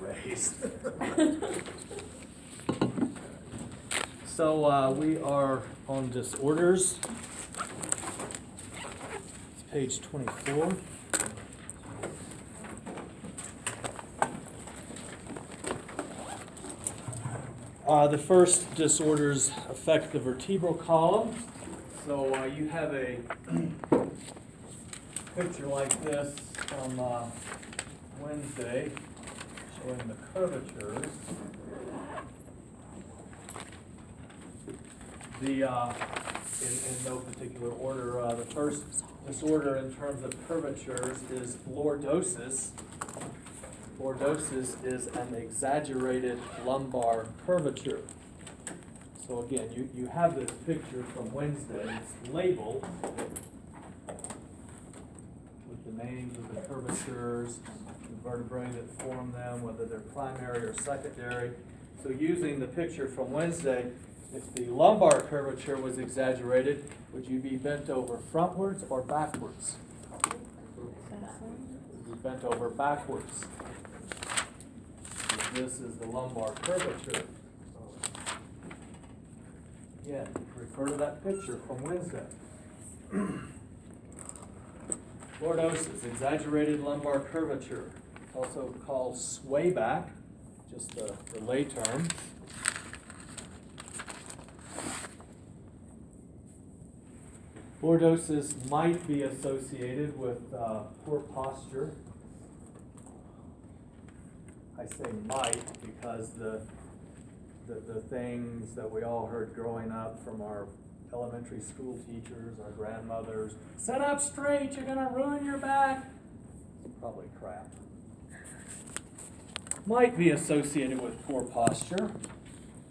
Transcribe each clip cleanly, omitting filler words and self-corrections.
raised. So we are on disorders. It's page 24. The first disorders affect the vertebral column. So you have a picture like this from Wednesday showing the curvatures. In no particular order, the first disorder in terms of curvatures is lordosis. Lordosis is an exaggerated lumbar curvature. So again, you have this picture from Wednesday. It's labeled with the names of the curvatures, the vertebrae that form them, whether they're primary or secondary. So using the picture from Wednesday, if the lumbar curvature was exaggerated, would you be bent over frontwards or backwards? Would be bent over backwards. This is the lumbar curvature. Again, refer to that picture from Wednesday. Lordosis, exaggerated lumbar curvature. It's also called swayback, just the lay term. Lordosis might be associated with poor posture. I say might because the things that we all heard growing up from our elementary school teachers, our grandmothers, sit up straight, you're going to ruin your back. Probably crap. Might be associated with poor posture.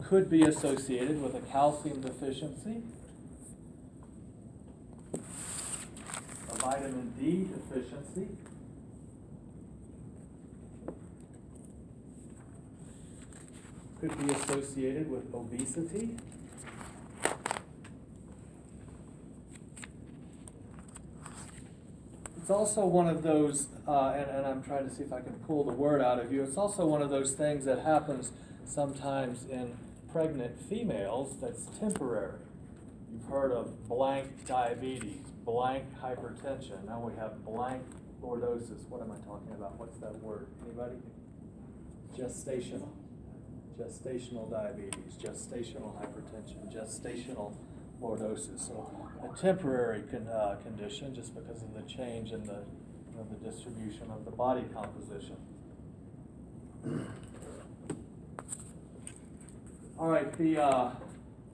Could be associated with a calcium deficiency, a vitamin D deficiency, could be associated with obesity. It's also one of those, and I'm trying to see if I can pull the word out of you, it's also one of those things that happens sometimes in pregnant females that's temporary. You've heard of blank diabetes, blank hypertension. Now we have blank lordosis. What am I talking about? What's that word? Anybody? Gestational. Gestational diabetes, gestational hypertension, gestational lordosis. So a temporary condition just because of the change in the distribution of the body composition. All right, the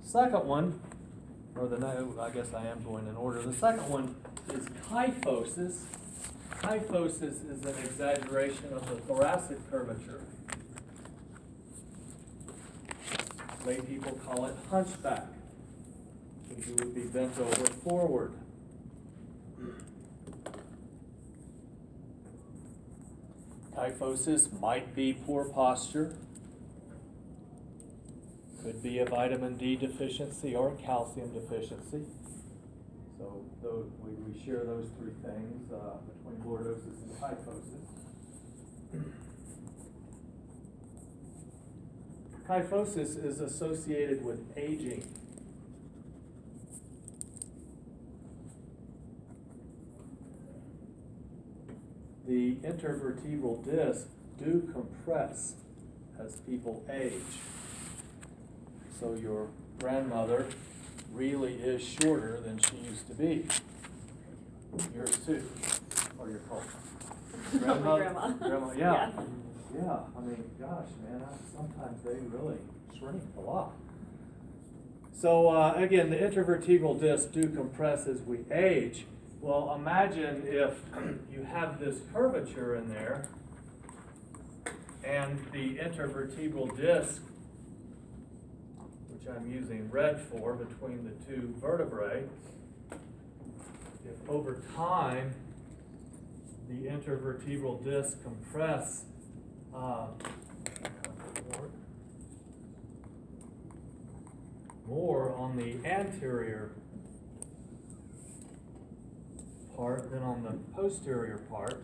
second one, I guess I am going in order. The second one is kyphosis. Kyphosis is an exaggeration of the thoracic curvature. Lay people call it hunchback. You would be bent over forward. Kyphosis might be poor posture. Could be a vitamin D deficiency or a calcium deficiency. So we share those three things between lordosis and kyphosis. Kyphosis is associated with aging. The intervertebral discs do compress as people age. So your grandmother really is shorter than she used to be. Yours too, or your cult. Grandma, yeah. Yeah, I mean, gosh, man, sometimes they really shrink a lot. So again, the intervertebral discs do compress as we age. Well, imagine if you have this curvature in there, and the intervertebral disc, which I'm using red for, between the two vertebrae, if over time the intervertebral discs compress more on the anterior part than on the posterior part.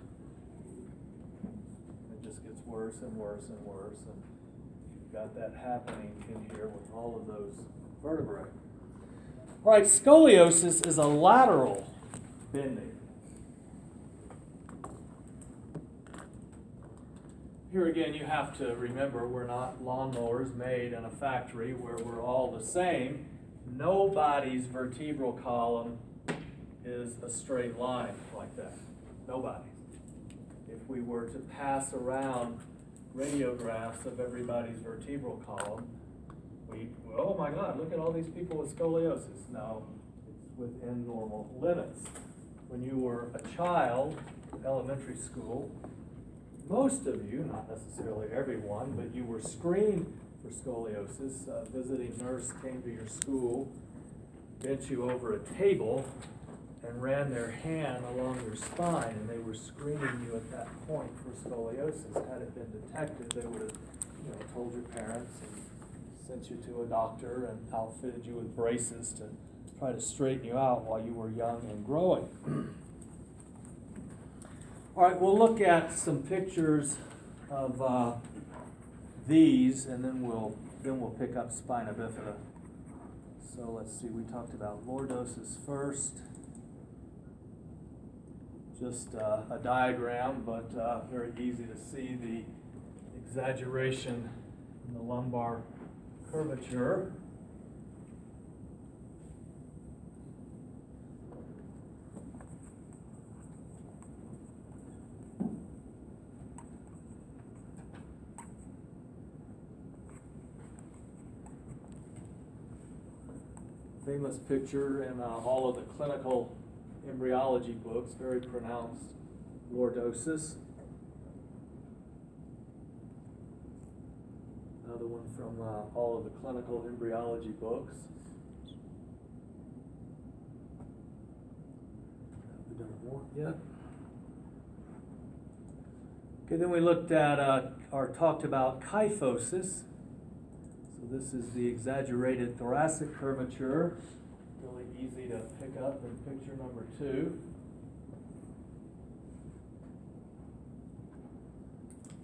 It just gets gets worse and worse and worse, and you've got that happening in here with all of those vertebrae. All right, scoliosis is a lateral bending. Here again, you have to remember we're not lawnmowers made in a factory where we're all the same. Nobody's vertebral column is a straight line like that. Nobody's. If we were to pass around radiographs of everybody's vertebral column, oh my God, look at all these people with scoliosis. No, it's within normal limits. When you were a child, elementary school, most of you, not necessarily everyone, but you were screened for scoliosis. A visiting nurse came to your school, bent you over a table, and ran their hand along your spine, and they were screening you at that point for scoliosis. Had it been detected, they would have, told your parents and sent you to a doctor and outfitted you with braces to try to straighten you out while you were young and growing. All right, we'll look at some pictures of these, and then we'll pick up spina bifida. So let's see. We talked about lordosis first. Just a diagram, but very easy to see the exaggeration in the lumbar curvature. Famous picture in all of the clinical embryology books, very pronounced lordosis. Another one from all of the clinical embryology books. Have we done one yet? Okay, then we looked at or talked about kyphosis. So this is the exaggerated thoracic curvature. Really easy to pick up in picture number 2.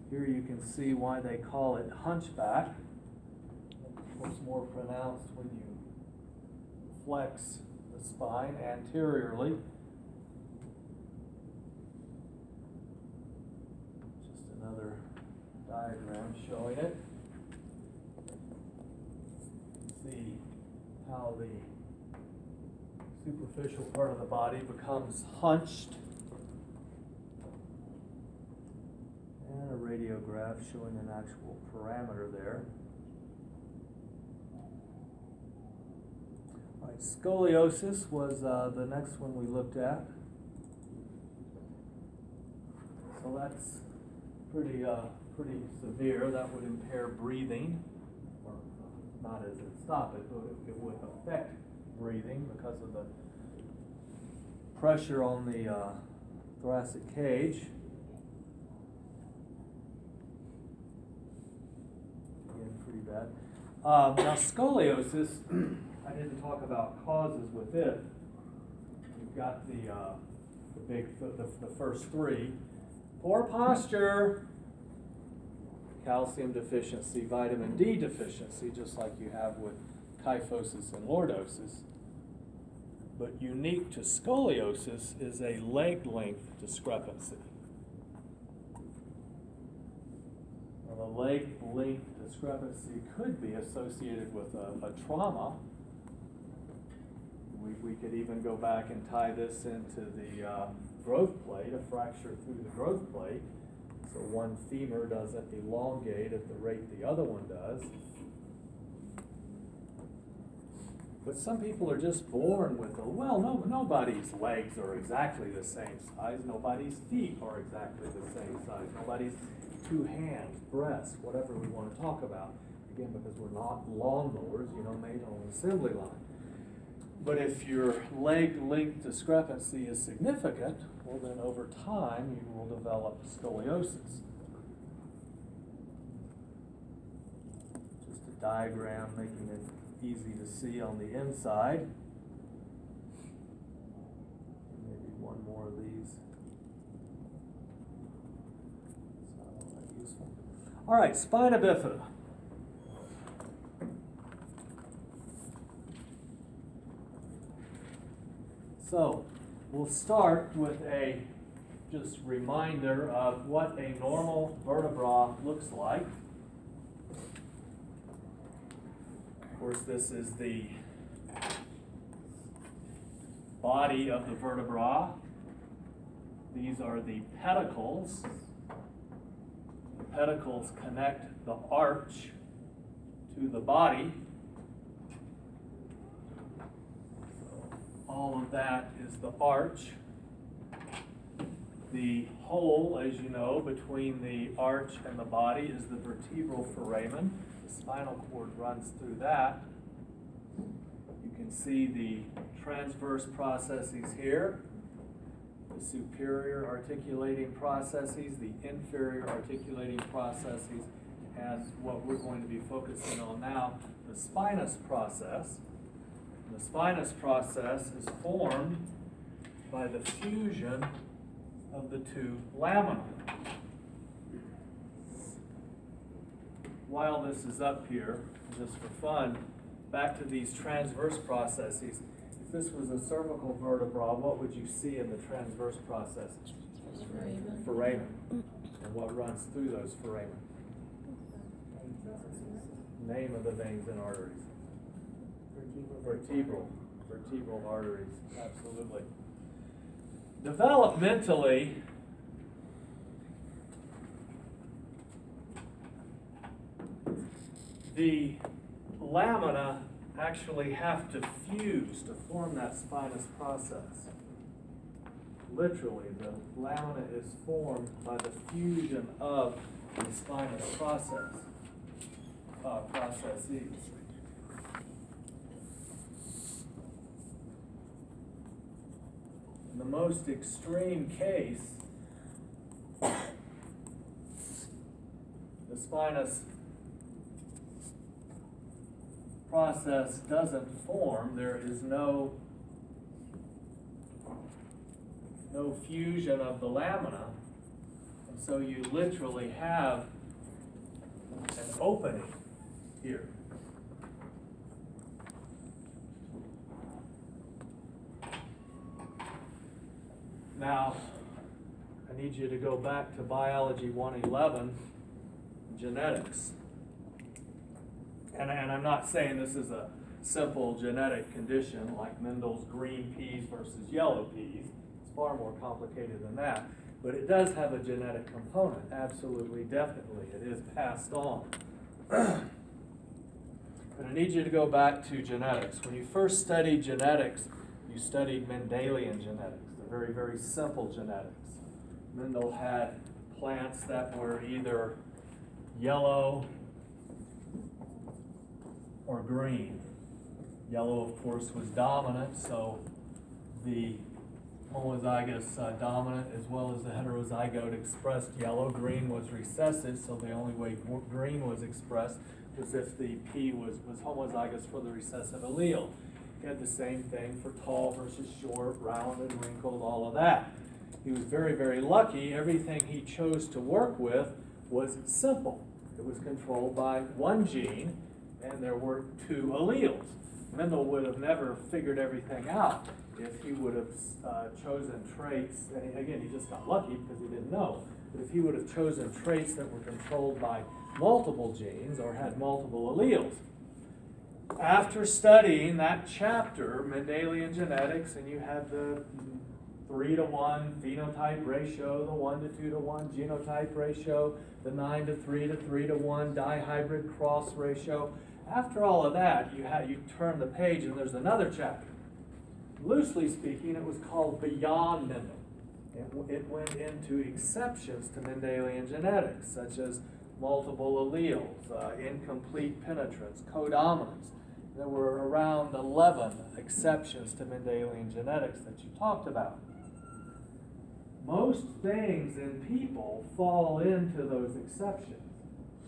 Here you can see why they call it hunchback. Of course, more pronounced when you flex the spine anteriorly. Just another diagram showing it. See how the superficial part of the body becomes hunched. And a radiograph showing an actual parameter there. All right, scoliosis was the next one we looked at. So that's pretty severe. That would impair breathing, or not as it stop it, but it would affect breathing because of the pressure on the thoracic cage. Again, pretty bad. Now scoliosis, I didn't talk about causes with it. You've got the first 3. Poor posture, calcium deficiency, vitamin D deficiency, just like you have with kyphosis and lordosis. But unique to scoliosis is a leg length discrepancy. Now, the leg length discrepancy could be associated with a trauma. We could even go back and tie this into the growth plate, a fracture through the growth plate. So one femur doesn't elongate at the rate the other one does. But some people are just born with nobody's legs are exactly the same size. Nobody's feet are exactly the same size. Nobody's 2 hands, breasts, whatever we want to talk about. Again, because we're not lawnmowers, made on an assembly line. But if your leg length discrepancy is significant, well then over time you will develop scoliosis. Just a diagram making it easy to see on the inside. Maybe one more of these. It's not all that useful. All right, spina bifida. So we'll start with a just reminder of what a normal vertebra looks like. Of course, this is the body of the vertebra. These are the pedicles. The pedicles connect the arch to the body. All of that is the arch. The hole, as you know, between the arch and the body is the vertebral foramen. The spinal cord runs through that. You can see the transverse processes here, the superior articulating processes, the inferior articulating processes, and what we're going to be focusing on now, the spinous process. The spinous process is formed by the fusion of the two lamina. While this is up here, just for fun, back to these transverse processes. If this was a cervical vertebra, what would you see in the transverse process? Foramen. And what runs through those foramen? Name of the veins and arteries. Vertebral arteries, absolutely. Developmentally, the lamina actually have to fuse to form that spinous process. Literally, the lamina is formed by the fusion of the spinous processes. In the most extreme case, the spinous process doesn't form. There is no fusion of the lamina, and so you literally have an opening here. Now, I need you to go back to Biology 111, genetics. And I'm not saying this is a simple genetic condition like Mendel's green peas versus yellow peas. It's far more complicated than that. But it does have a genetic component, absolutely, definitely. It is passed on. But I need you to go back to genetics. When you first studied genetics, you studied Mendelian genetics, the very, very simple genetics. Mendel had plants that were either yellow or green. Yellow, of course, was dominant, so the homozygous dominant as well as the heterozygote expressed yellow. Green was recessive, so the only way green was expressed was if the P was homozygous for the recessive allele. He had the same thing for tall versus short, round and wrinkled, all of that. He was very, very lucky. Everything he chose to work with was simple. It was controlled by one gene, and there were two alleles. Mendel would have never figured everything out if he would have chosen traits, and again, he just got lucky because he didn't know, but if he would have chosen traits that were controlled by multiple genes or had multiple alleles. After studying that chapter, Mendelian genetics, and you had the 3-to-1 phenotype ratio, the 1-to-2-to-1 genotype ratio, the 9-to-3 to 3-to-1 dihybrid cross ratio. After all of that, you turn the page and there's another chapter. Loosely speaking, it was called Beyond Mendel. It went into exceptions to Mendelian genetics, such as multiple alleles, incomplete penetrance, codominance. There were around 11 exceptions to Mendelian genetics that you talked about. Most things in people fall into those exceptions.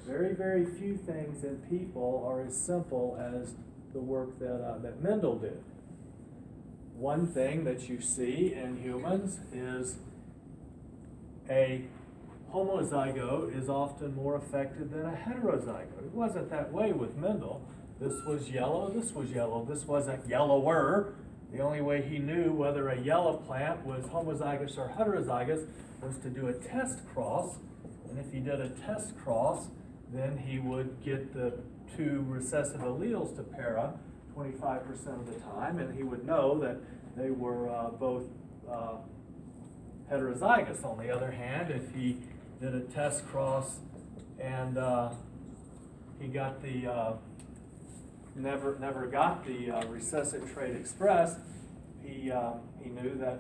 Very, very few things in people are as simple as the work that Mendel did. One thing that you see in humans is a homozygote is often more affected than a heterozygote. It wasn't that way with Mendel. This was yellow, this was yellow, this wasn't yellower. The only way he knew whether a yellow plant was homozygous or heterozygous was to do a test cross. And if he did a test cross, then he would get the two recessive alleles to para 25% of the time, and he would know that they were both heterozygous. On the other hand, if he did a test cross and he got the never got the recessive trait expressed, he knew that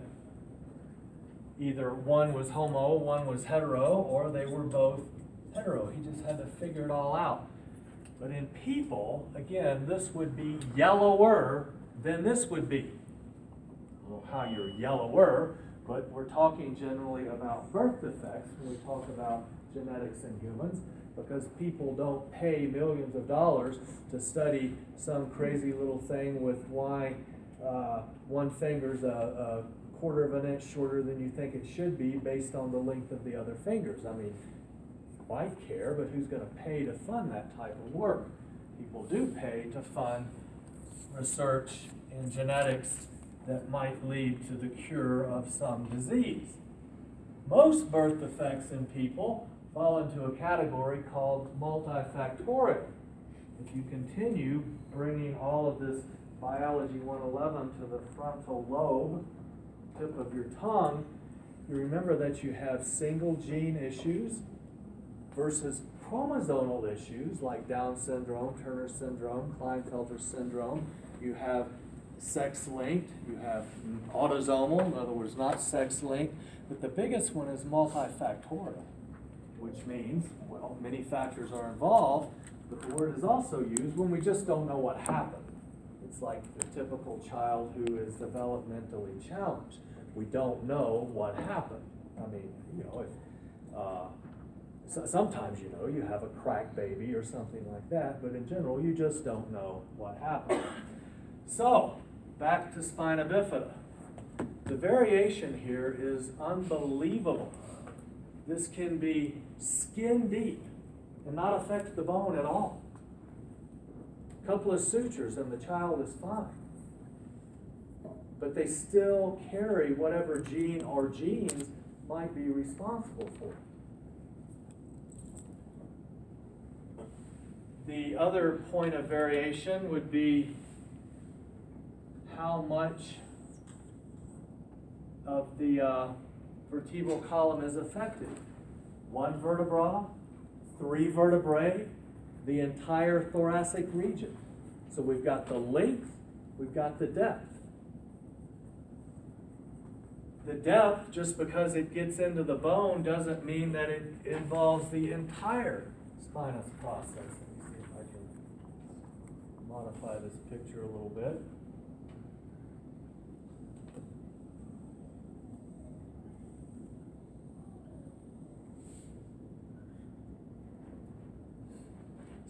either one was homo, one was hetero, or they were both hetero. He just had to figure it all out. But in people, again, this would be yellower than this would be. I don't know how you're yellower, but we're talking generally about birth defects when we talk about genetics in humans, because people don't pay millions of dollars to study some crazy little thing with why one finger's a quarter of an inch shorter than you think it should be based on the length of the other fingers. I mean, you might care, but who's going to pay to fund that type of work? People do pay to fund research in genetics that might lead to the cure of some disease. Most birth defects in people fall into a category called multifactorial. If you continue bringing all of this biology 111 to the frontal lobe, tip of your tongue, you remember that you have single gene issues versus chromosomal issues like Down syndrome, Turner syndrome, Klinefelter syndrome. You have sex-linked, you have autosomal, in other words, not sex-linked, but the biggest one is multifactorial, which means, well, many factors are involved, but the word is also used when we just don't know what happened. It's like the typical child who is developmentally challenged. We don't know what happened. I mean, you know, sometimes, you know, you have a crack baby or something like that, but in general, you just don't know what happened. So, back to spina bifida. The variation here is unbelievable. This can be skin deep and not affect the bone at all. A couple of sutures and the child is fine. But they still carry whatever gene or genes might be responsible for it. The other point of variation would be how much of the vertebral column is affected. One vertebra, 3 vertebrae, the entire thoracic region. So we've got the length, we've got the depth. The depth, just because it gets into the bone, doesn't mean that it involves the entire spinous process. Let me see if I can modify this picture a little bit.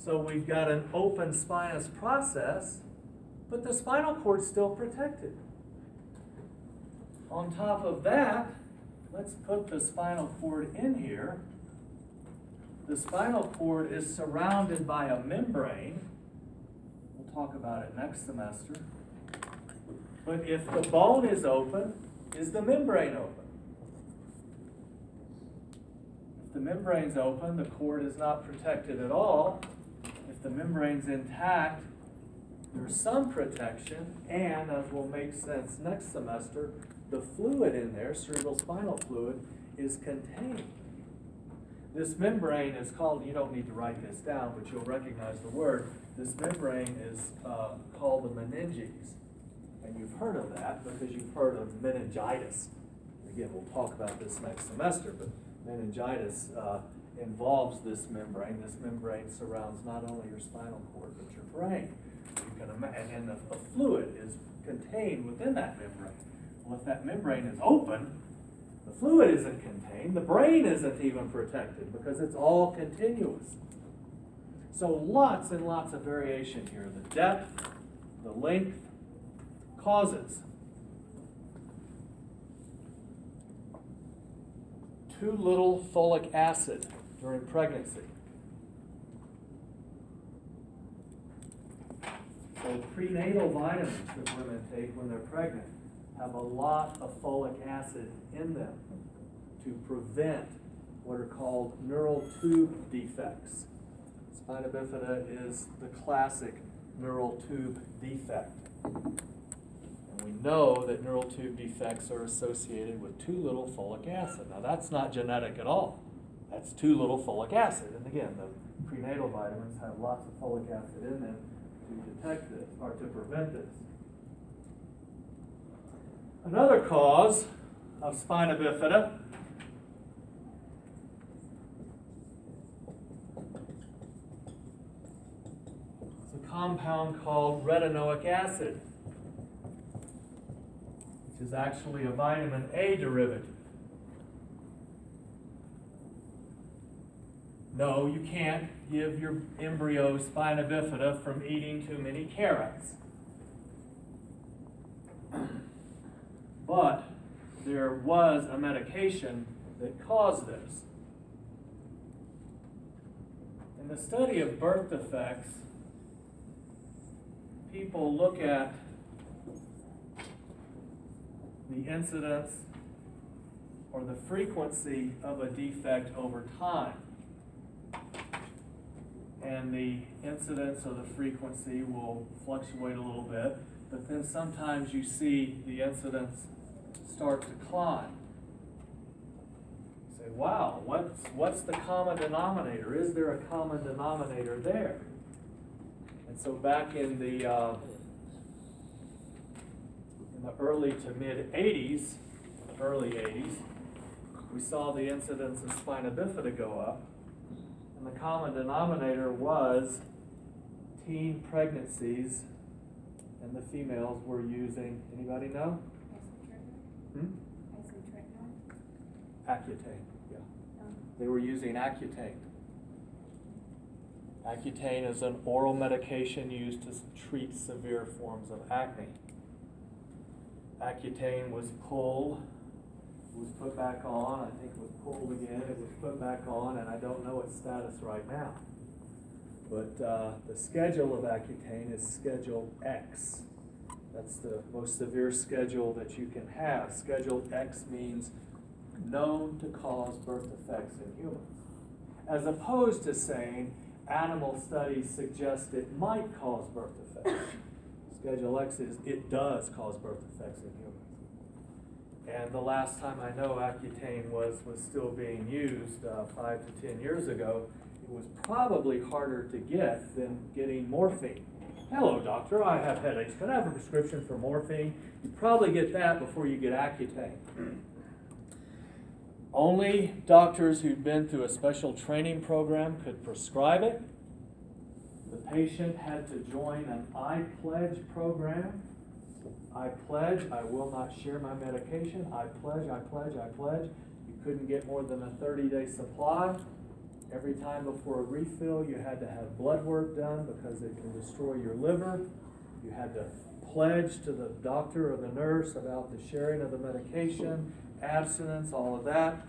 So we've got an open spinous process, but the spinal cord's still protected. On top of that, let's put the spinal cord in here. The spinal cord is surrounded by a membrane. We'll talk about it next semester. But if the bone is open, is the membrane open? If the membrane's open, the cord is not protected at all. If the membrane's intact, there's some protection, and as will make sense next semester, the fluid in there, cerebrospinal fluid, is contained. This membrane is called, you don't need to write this down, but you'll recognize the word. This membrane is called the meninges. And you've heard of that because you've heard of meningitis. Again, we'll talk about this next semester, but meningitis involves this membrane. This membrane surrounds not only your spinal cord, but your brain. You can imagine, and the fluid is contained within that membrane. Well, if that membrane is open, the fluid isn't contained, the brain isn't even protected because it's all continuous. So lots and lots of variation here. The depth, the length, causes. too little folic acid during pregnancy. So prenatal vitamins that women take when they're pregnant have a lot of folic acid in them to prevent what are called neural tube defects. Spina bifida is the classic neural tube defect. And we know that neural tube defects are associated with too little folic acid. Now that's not genetic at all. That's too little folic acid. And again, the prenatal vitamins have lots of folic acid in them to detect this or to prevent this. Another cause of spina bifida is a compound called retinoic acid, which is actually a vitamin A derivative. No, you can't give your embryo spina bifida from eating too many carrots. But there was a medication that caused this. In the study of birth defects, people look at the incidence or the frequency of a defect over time. And the incidence or the frequency will fluctuate a little bit, but then sometimes you see the incidence start to climb. You say, wow, what's the common denominator? Is there a common denominator there? And so back in the early to mid 80s, early 80s, we saw the incidence of spina bifida go up. And the common denominator was teen pregnancies, and the females were using, anybody know? Accutane, yeah. They were using Accutane. Accutane is an oral medication used to treat severe forms of acne. Accutane was pulled, was put back on, I think it was pulled again, it was put back on, and I don't know its status right now. But the schedule of Accutane is Schedule X. That's the most severe schedule that you can have. Schedule X means known to cause birth defects in humans. As opposed to saying animal studies suggest it might cause birth defects. Schedule X is it does cause birth defects in humans. And the last time I know Accutane was still being used 5 to 10 years ago, it was probably harder to get than getting morphine. Hello, doctor, I have headaches. Can I have a prescription for morphine? You probably get that before you get Accutane. Only doctors who'd been through a special training program could prescribe it. The patient had to join an I pledge program. I pledge, I will not share my medication. I pledge, I pledge, I pledge. You couldn't get more than a 30-day supply. Every time before a refill, you had to have blood work done because it can destroy your liver. You had to pledge to the doctor or the nurse about the sharing of the medication, abstinence, all of that.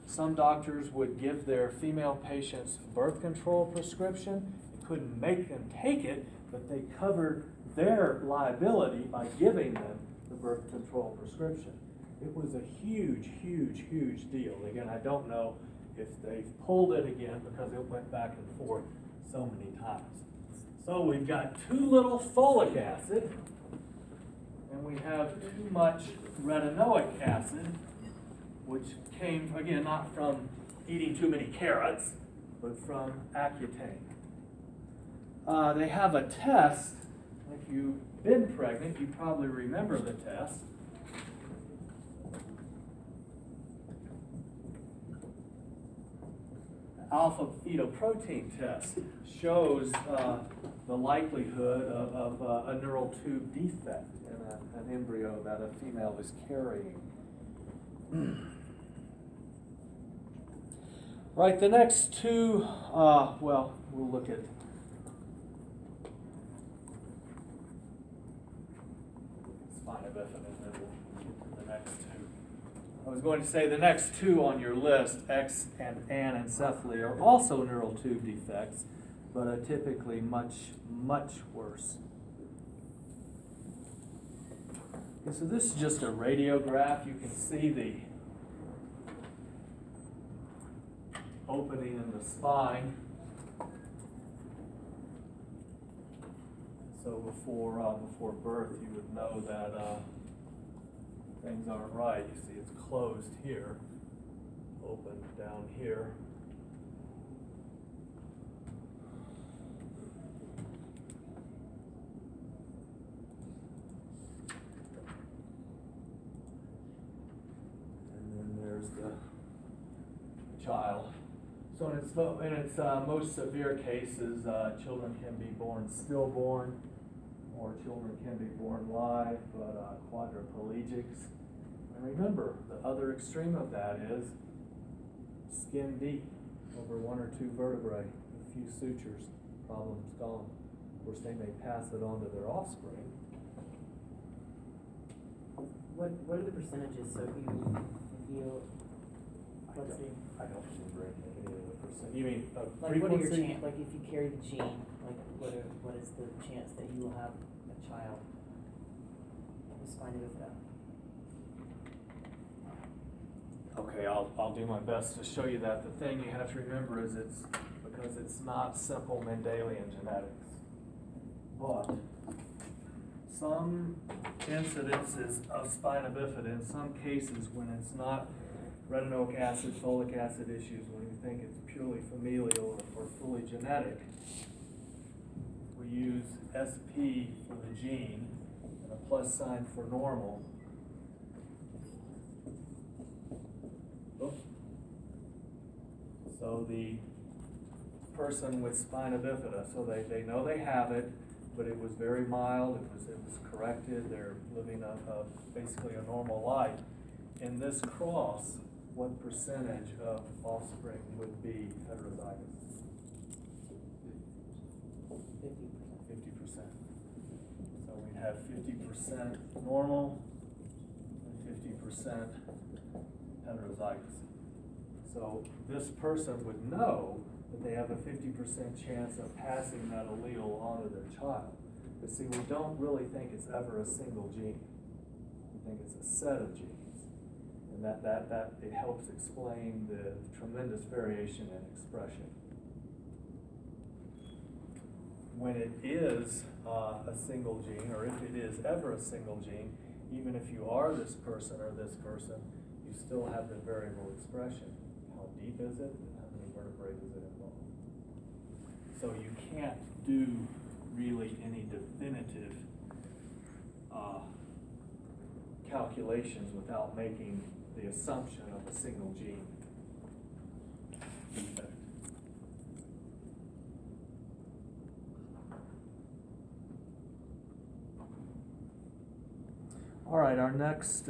Some doctors would give their female patients birth control prescription. They couldn't make them take it, but they covered their liability by giving them the birth control prescription. It was a huge, huge, huge deal. Again, I don't know if they've pulled it again because it went back and forth so many times. So we've got too little folic acid, and we have too much retinoic acid, which came, again, not from eating too many carrots, but from Accutane. They have a test. If you've been pregnant, you probably remember the test. Alpha fetoprotein test shows the likelihood of a neural tube defect in an embryo that a female is carrying. Right, the next two, well, we'll look at spina bifida and then we'll look at the next two. I was going to say the next two on your list, X and anencephaly, are also neural tube defects, but are typically much, much worse. Okay, so this is just a radiograph. You can see the opening in the spine. So before birth, you would know that things aren't right. You see, it's closed here, open down here. And then there's the child. So in its most severe cases, children can be born stillborn, or children can be born live, but quadriplegics. And remember, the other extreme of that is skin deep, over one or two vertebrae, a few sutures, problem's gone. Of course, they may pass it on to their offspring. What are the percentages? So if you let's see. I don't remember any of the percent. You mean Like what are your frequency? like if you carry the gene, like what is the chance that you will have a child with spina bifida? Okay, I'll do my best to show you that. The thing you have to remember is because it's not simple Mendelian genetics. But some incidences of spina bifida, in some cases when it's not retinoic acid, folic acid issues, when you think it's purely familial or fully genetic, we use SP for the gene and a plus sign for normal. So the person with spina bifida, so they know they have it, but it was very mild, it was corrected, they're living basically a normal life. In this cross, what percentage of offspring would be heterozygous? 50%. So we'd have 50% normal and 50% heterozygous. So this person would know that they have a 50% chance of passing that allele on to their child. But see, we don't really think it's ever a single gene. We think it's a set of genes. And that it helps explain the tremendous variation in expression. When it is a single gene, or if it is ever a single gene, even if you are this person or this person, you still have the variable expression. How deep is it, and how many vertebrae does it involve? So you can't do really any definitive calculations without making the assumption of a single gene defect. All right, our next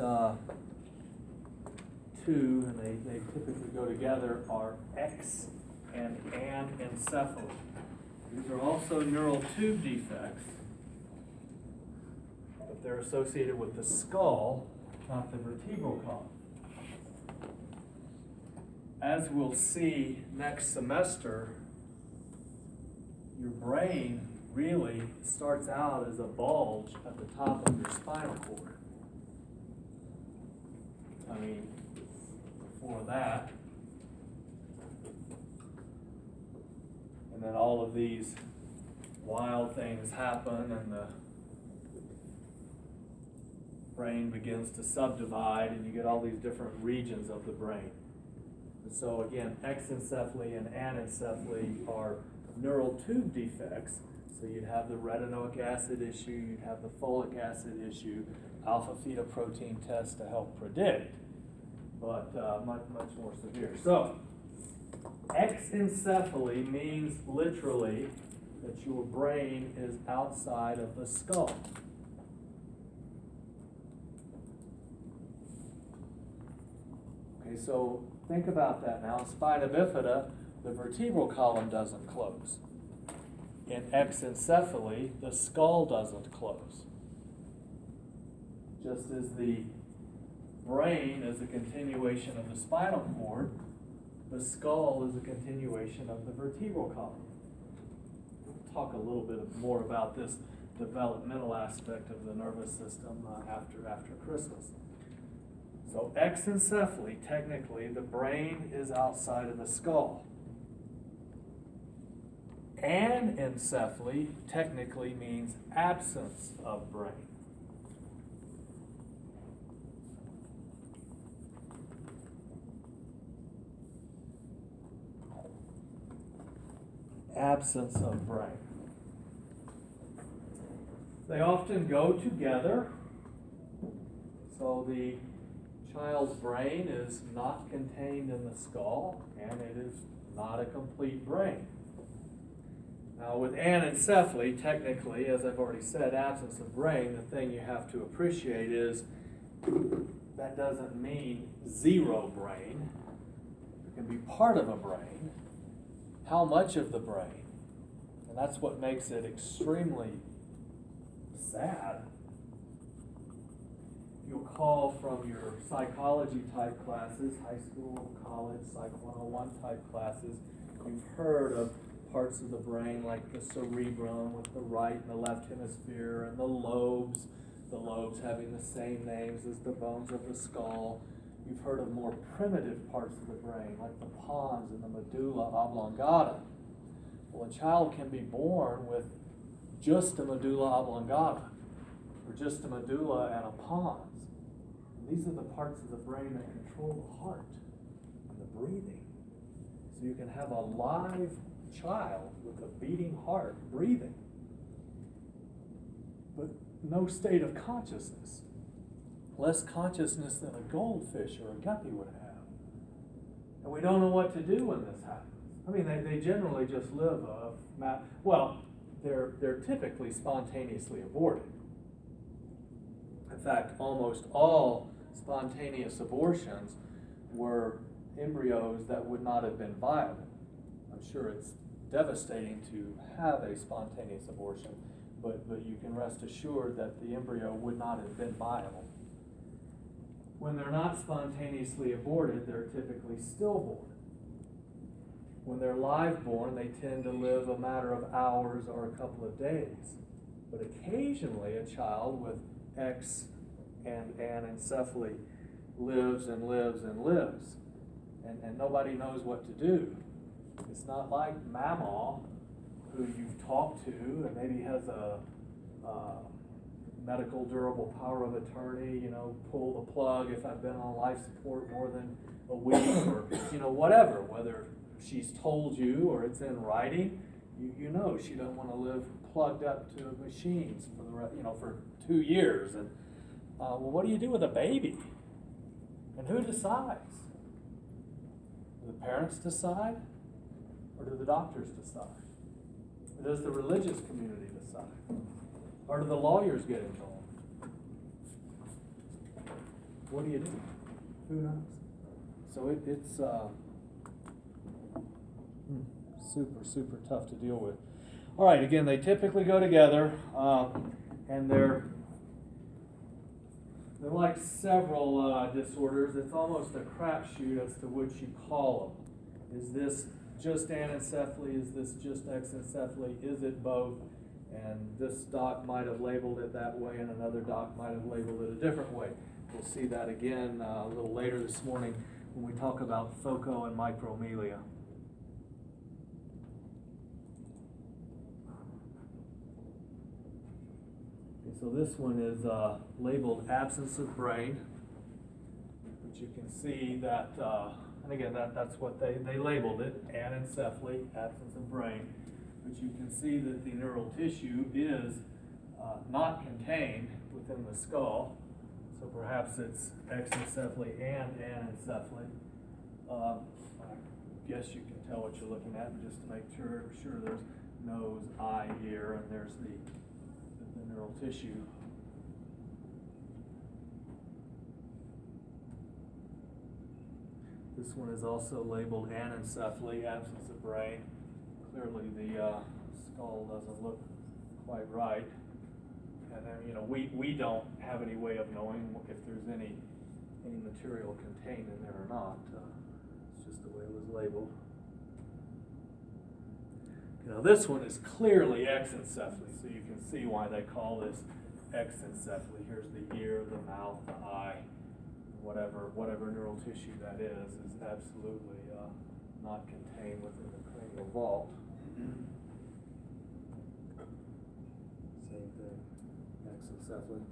two, and they typically go together, are X and anencephaly. These are also neural tube defects, but they're associated with the skull, not the vertebral column. As we'll see next semester, your brain really starts out as a bulge at the top of your spinal cord. I mean, before that, and then all of these wild things happen and the brain begins to subdivide and you get all these different regions of the brain. And so again, exencephaly and anencephaly are neural tube defects. So you'd have the retinoic acid issue, you'd have the folic acid issue, alpha-fetoprotein test to help predict, but much more severe. So exencephaly means literally that your brain is outside of the skull. Okay, so think about that now. In spina bifida, the vertebral column doesn't close. In exencephaly, the skull doesn't close. Just as the brain is a continuation of the spinal cord. The skull is a continuation of the vertebral column. We'll talk a little bit more about this developmental aspect of the nervous system after Christmas. So exencephaly, technically, the brain is outside of the skull. Anencephaly technically means absence of brain. Absence of brain. They often go together. So the child's brain is not contained in the skull, and it is not a complete brain. Now, with anencephaly, technically, as I've already said, absence of brain, the thing you have to appreciate is that doesn't mean zero brain. It can be part of a brain. How much of the brain? And that's what makes it extremely sad. You'll call from your psychology type classes, high school, college, Psych 101 type classes, you've heard of parts of the brain like the cerebrum with the right and the left hemisphere, and the lobes having the same names as the bones of the skull. You've heard of more primitive parts of the brain like the pons and the medulla oblongata. Well, a child can be born with just a medulla oblongata, or just a medulla and a pons. And these are the parts of the brain that control the heart and the breathing. So you can have a live child with a beating heart, breathing, but no state of consciousness. Less consciousness than a goldfish or a guppy would have. And we don't know what to do when this happens. I mean, they generally just live they're typically spontaneously aborted. In fact, almost all spontaneous abortions were embryos that would not have been viable. I'm sure it's devastating to have a spontaneous abortion, but you can rest assured that the embryo would not have been viable. When they're not spontaneously aborted, they're typically stillborn. When they're live born, they tend to live a matter of hours or a couple of days. But occasionally, a child with X and anencephaly lives and lives and lives. And nobody knows what to do. It's not like Mamaw, who you've talked to and maybe has a medical durable power of attorney, pull the plug if I've been on life support more than a week, or, whatever, whether she's told you or it's in writing, you know she doesn't want to live plugged up to machines for for 2 years. And well, what do you do with a baby? And who decides? Do the parents decide? Or do the doctors decide? Or does the religious community decide? Or do the lawyers get involved? What do you do? Who knows? So it's super, super tough to deal with. All right, again, they typically go together, and they're like several disorders. It's almost a crapshoot as to which you call them. Is this just anencephaly? Is this just exencephaly? Is it both? And this doc might have labeled it that way, and another doc might have labeled it a different way. We'll see that again a little later this morning when we talk about foco and micromelia. Okay, so this one is labeled absence of brain, but you can see that, and again, that's what they labeled it, anencephaly, absence of brain. But you can see that the neural tissue is not contained within the skull, so perhaps it's exencephaly and anencephaly. I guess you can tell what you're looking at, but just to make sure there's nose, eye, ear, and there's the neural tissue. This one is also labeled anencephaly, absence of brain. Clearly the skull doesn't look quite right. And then, we don't have any way of knowing if there's any any material contained in there or not. It's just the way it was labeled. Now this one is clearly exencephaly, so you can see why they call this exencephaly. Here's the ear, the mouth, the eye, whatever neural tissue that is absolutely not contained within the cranial vault. Same thing, exencephaly.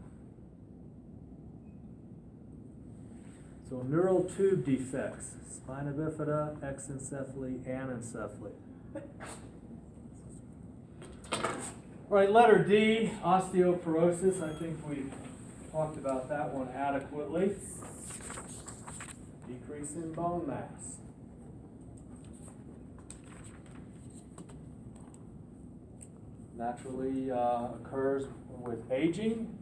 So neural tube defects, spina bifida, exencephaly, anencephaly. All right, letter D, osteoporosis. I think we've talked about that one adequately. Decrease in bone mass. Naturally occurs with aging.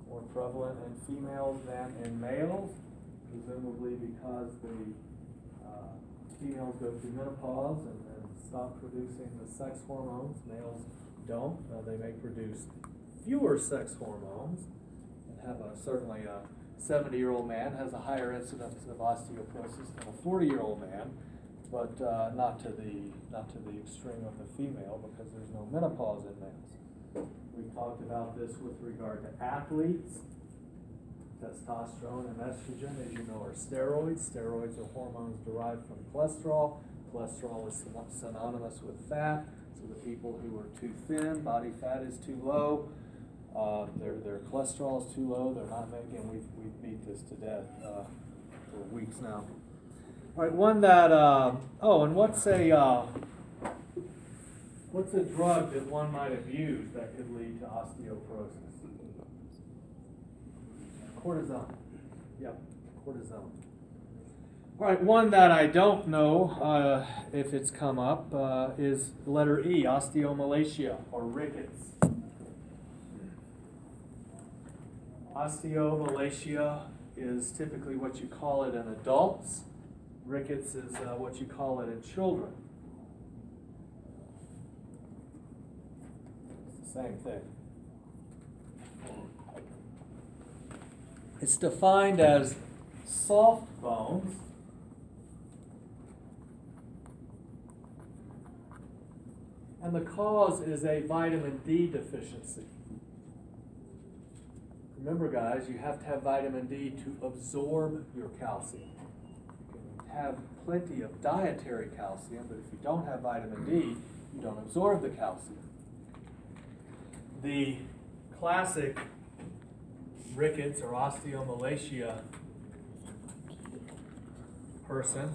More prevalent in females than in males, presumably because the females go through menopause and stop producing the sex hormones. Males don't. They may produce fewer sex hormones and have certainly a 70-year-old man has a higher incidence of osteoporosis than a 40-year-old man, but not to the extreme of the female because there's no menopause in males. We talked about this with regard to athletes. Testosterone and estrogen, as you know, are steroids. Steroids are hormones derived from cholesterol. Cholesterol is synonymous with fat. So the people who are too thin, body fat is too low, their cholesterol is too low. They're not making. We've beat this to death for weeks now. All right, one that. And what's a drug that one might have used that could lead to osteoporosis? Cortisone. Yep, cortisone. All right, one that I don't know if it's come up is letter E, osteomalacia or rickets. Osteomalacia is typically what you call it in adults. Rickets is what you call it in children. It's the same thing. It's defined as soft bones and the cause is a vitamin D deficiency. Remember, guys, you have to have vitamin D to absorb your calcium. You can have plenty of dietary calcium, but if you don't have vitamin D, you don't absorb the calcium. The classic rickets or osteomalacia person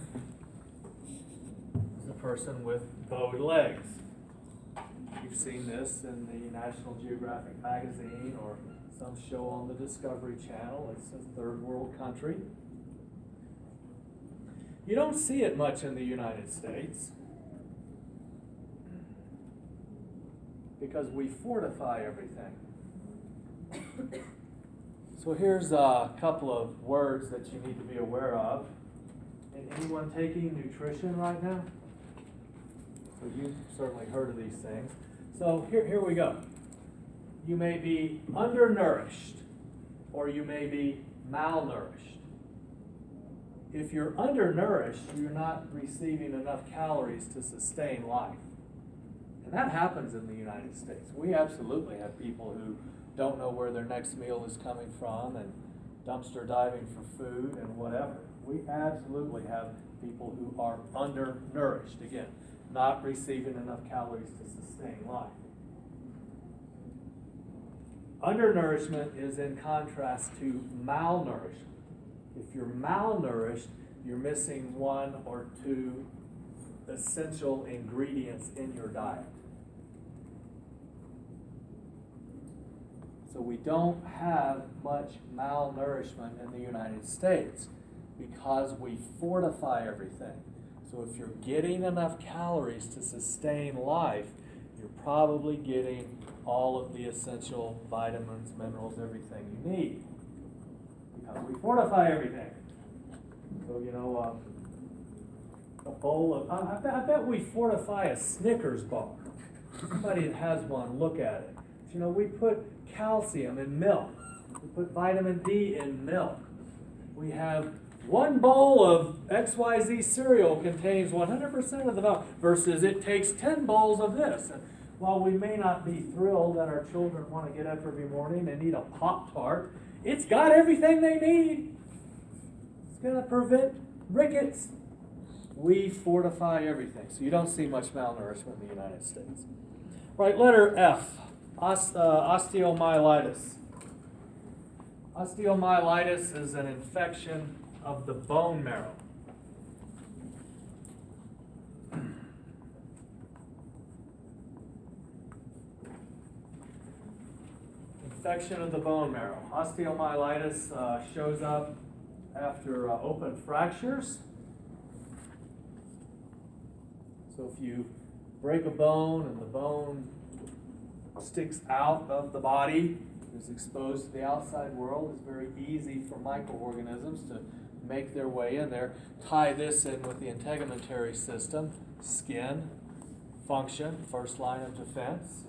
is a person with bowed legs. You've seen this in the National Geographic magazine or some show on the Discovery Channel. It's a third world country. You don't see it much in the United States because we fortify everything. So here's a couple of words that you need to be aware of. Anyone taking nutrition right now? So you've certainly heard of these things. So here we go. You may be undernourished or you may be malnourished. If you're undernourished, you're not receiving enough calories to sustain life. And that happens in the United States. We absolutely have people who don't know where their next meal is coming from and dumpster diving for food and whatever. We absolutely have people who are undernourished. Again, not receiving enough calories to sustain life. Undernourishment is in contrast to malnourishment. If you're malnourished, you're missing one or two essential ingredients in your diet. So we don't have much malnourishment in the United States because we fortify everything. So if you're getting enough calories to sustain life, you're probably getting all of the essential vitamins, minerals, everything you need. Because we fortify everything. So, you know, a bowl of, I bet we fortify a Snickers bar. Somebody that has one, look at it. You know, we put calcium in milk. We put vitamin D in milk. We have one bowl of XYZ cereal contains 100% of the milk versus it takes 10 bowls of this. And while we may not be thrilled that our children want to get up every morning and eat a Pop-Tart, it's got everything they need. It's going to prevent rickets. We fortify everything, so you don't see much malnourishment in the United States. Right, letter F, osteomyelitis. Osteomyelitis is an infection of the bone marrow. Infection of the bone marrow. Osteomyelitis shows up after open fractures. So if you break a bone and the bone sticks out of the body, is exposed to the outside world, it's very easy for microorganisms to make their way in there. Tie this in with the integumentary system, skin, function, first line of defense.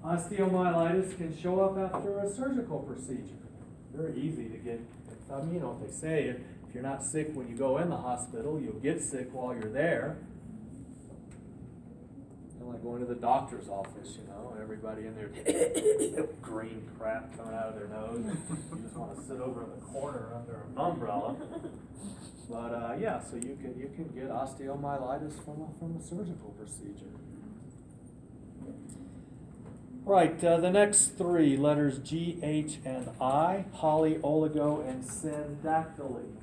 Osteomyelitis can show up after a surgical procedure. Very easy to get. I mean, you know what they say, if you're not sick when you go in the hospital, you'll get sick while you're there. Like going to the doctor's office, you know, everybody in there, green crap coming out of their nose. You just want to sit over in the corner under an umbrella. But yeah, so you can get osteomyelitis from a surgical procedure. Right, the next three letters G, H, and I: poly, oligo, and syndactyly.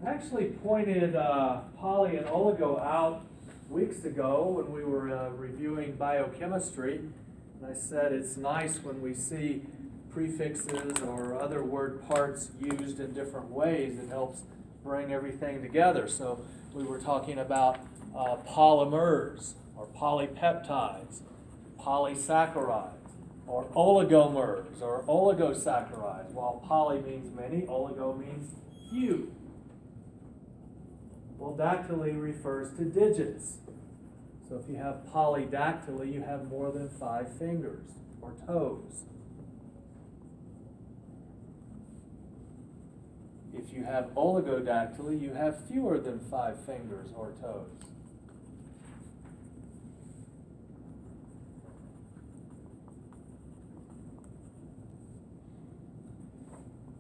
I actually pointed poly and oligo out weeks ago when we were reviewing biochemistry, and I said it's nice when we see prefixes or other word parts used in different ways. It helps bring everything together. So we were talking about polymers or polypeptides, polysaccharides, or oligomers or oligosaccharides. While poly means many, oligo means few. Well, dactyly refers to digits. So if you have polydactyly, you have more than 5 fingers or toes. If you have oligodactyly, you have fewer than 5 fingers or toes.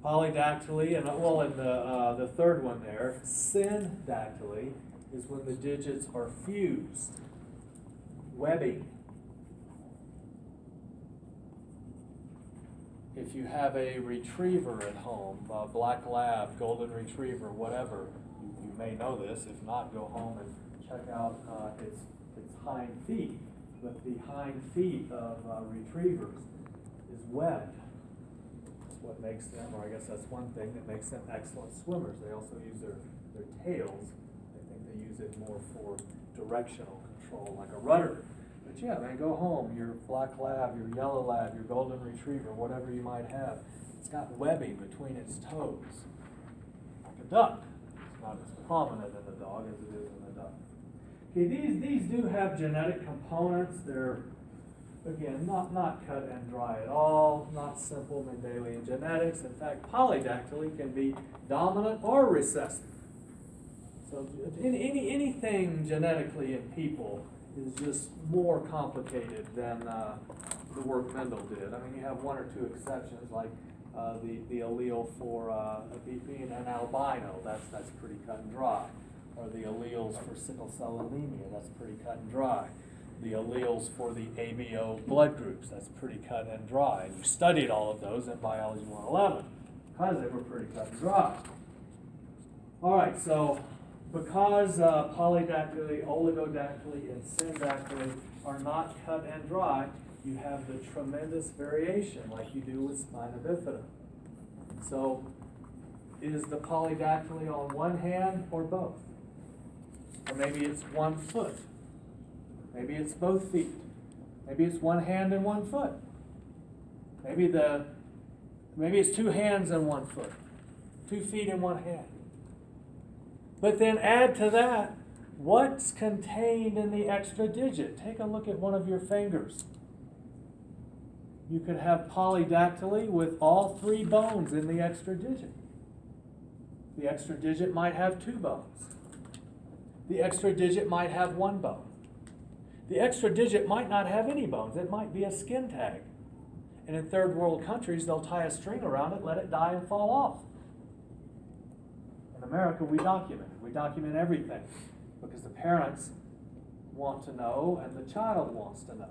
Polydactyly, and well, in the third one there, syndactyly, is when the digits are fused, webbing. If you have a retriever at home, a black lab, golden retriever, whatever, you may know this. If not, go home and check out its hind feet. But the hind feet of retrievers is webbed. What makes them, or I guess that's one thing that makes them excellent swimmers. They also use their tails. I think they use it more for directional control, like a rudder. But yeah, man, go home. Your black lab, your yellow lab, your golden retriever, whatever you might have, it's got webbing between its toes, like a duck. It's not as prominent in the dog as it is in the duck. Okay, these do have genetic components. They're, again, not cut and dry at all, not simple Mendelian genetics. In fact, polydactyly can be dominant or recessive. So anything genetically in people is just more complicated than the work Mendel did. I mean, you have one or two exceptions, like the allele for being an albino. That's pretty cut and dry. Or the alleles for sickle cell anemia. That's pretty cut and dry. The alleles for the ABO blood groups, that's pretty cut and dry. And you studied all of those in Biology 111 because they were pretty cut and dry. All right, so because polydactyly, oligodactyly, and syndactyly are not cut and dry, you have the tremendous variation like you do with spina bifida. So is the polydactyly on one hand or both? Or maybe it's one foot. Maybe it's both feet. Maybe it's one hand and one foot. Maybe it's 2 hands and 1 foot. 2 feet and 1 hand. But then add to that, what's contained in the extra digit? Take a look at one of your fingers. You could have polydactyly with all 3 bones in the extra digit. The extra digit might have 2 bones. The extra digit might have 1 bone. The extra digit might not have any bones. It might be a skin tag. And in third world countries, they'll tie a string around it, let it die and fall off. In America, we document it. We document everything because the parents want to know and the child wants to know.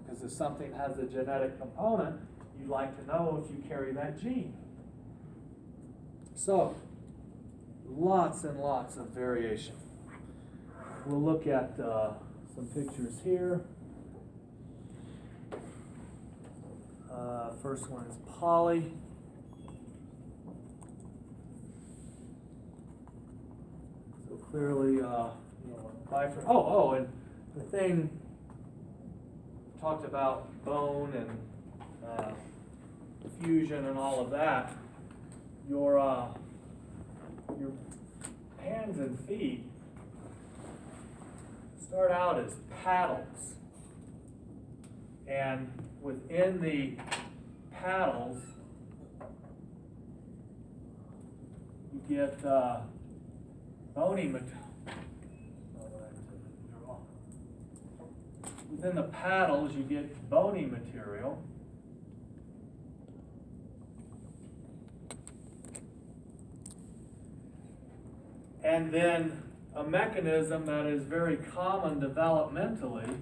Because if something has a genetic component, you'd like to know if you carry that gene. So, lots and lots of variation. We'll look at some pictures here. First one is poly. So clearly, and the thing talked about bone and fusion and all of that. Your hands and feet start out as paddles, and within the paddles you get bony material. Within the paddles you get bony material. And then a mechanism that is very common developmentally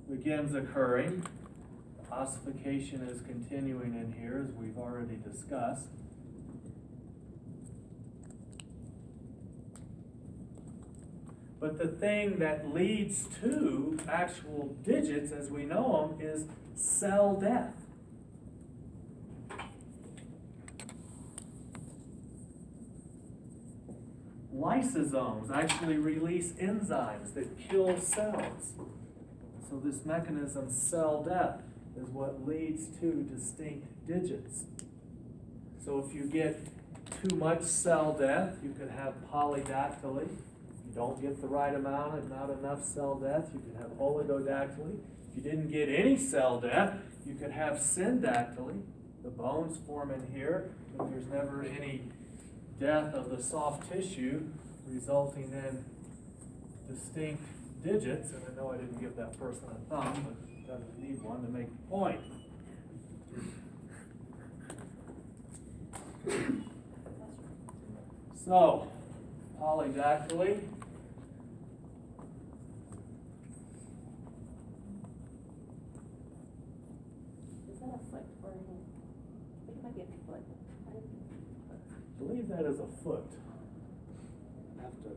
begins occurring. Ossification is continuing in here, as we've already discussed. But the thing that leads to actual digits as we know them is cell death. Lysosomes actually release enzymes that kill cells. So this mechanism, cell death, is what leads to distinct digits. So if you get too much cell death, you could have polydactyly. If you don't get the right amount and not enough cell death, you could have oligodactyly. If you didn't get any cell death, you could have syndactyly. The bones form in here, but there's never any death of the soft tissue, resulting in distinct digits. And I know I didn't give that person a thumb, but doesn't need one to make the point. So, polydactyly. Is that a foot or a hand? I think it might be a foot. I believe that is a foot. I have to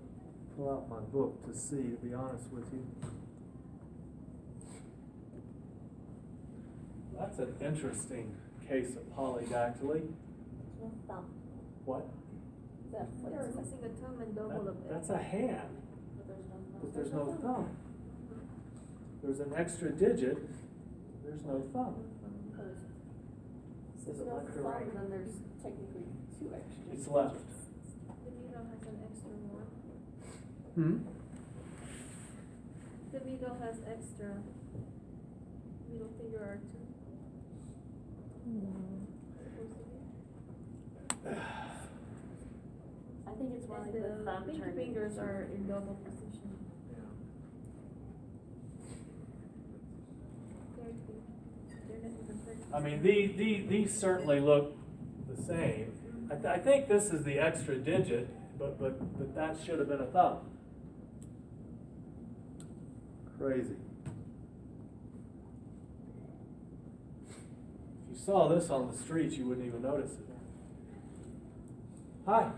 pull out my book to see, to be honest with you. That's an interesting case of polydactyly. No thumb. What? Is that a foot? They're missing a thumb and double of it. That's a hand, But there's no thumb. but there's no thumb. There's an extra digit, there's no thumb. There's no thumb, then there's technically 2 extras. It's left. The middle has an extra one. Hmm? The middle has extra. Middle finger are 2. Supposed to be. I think it's more like And the thumb pinky turning. fingers are in double position. They're not even perfect. I mean, these certainly look the same. I think this is the extra digit, but that should have been a thumb. Crazy. If you saw this on the street, you wouldn't even notice it. Hi.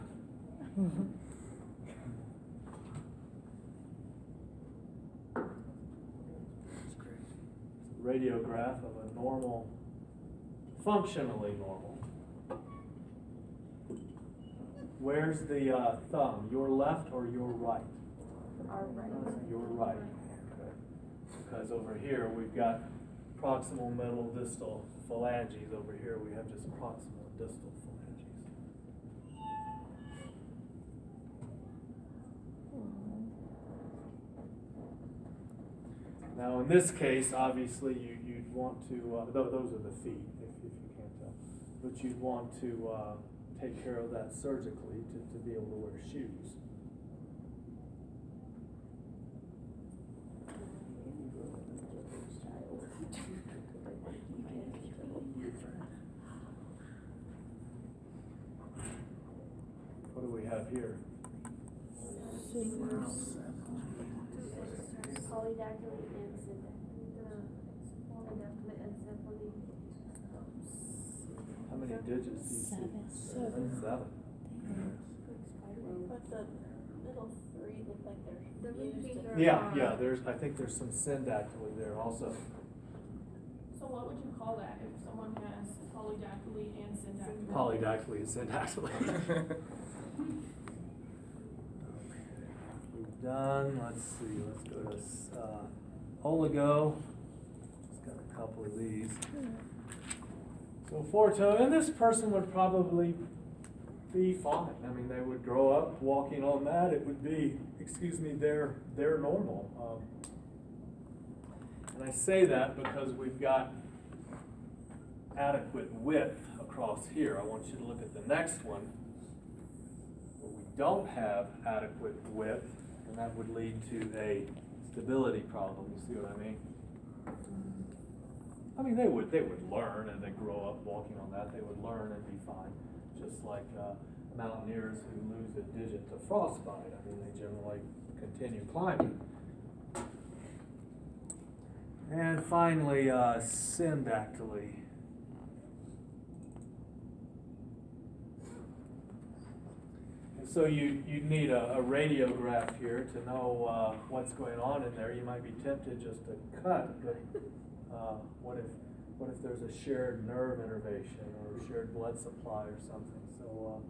Radiograph of a normal, functionally normal. Where's the thumb? Your left or your right? Our right. Your right. Okay. Because over here we've got proximal, middle, distal phalanges. Over here we have just proximal, distal phalanges. Now, in this case, obviously, you'd want to, those are the feet, if you can't tell, but you'd want to take care of that surgically to be able to wear shoes. What do we have here? Polydactyly and How many digits do you see? Seven. But the middle three look like they're The used. finger. Yeah, I think there's some syndactyly there also. So what would you call that if someone has polydactyly and syndactyly? Polydactyly and syndactyly. We've done, let's see, let's go to oligo. Just got a couple of these. So four-toe, and this person would probably be fine. I mean, they would grow up walking on that. It would be, their normal. And I say that because we've got adequate width across here. I want you to look at the next one, where we don't have adequate width, and that would lead to a stability problem. You see what I mean? I mean, they would learn, and they grow up walking on that. They would learn and be fine, just like mountaineers who lose a digit to frostbite. I mean, they generally continue climbing. And finally, syndactyly. And so you'd need a radiograph here to know what's going on in there. You might be tempted just to cut, but what if there's a shared nerve innervation or a shared blood supply or something? So,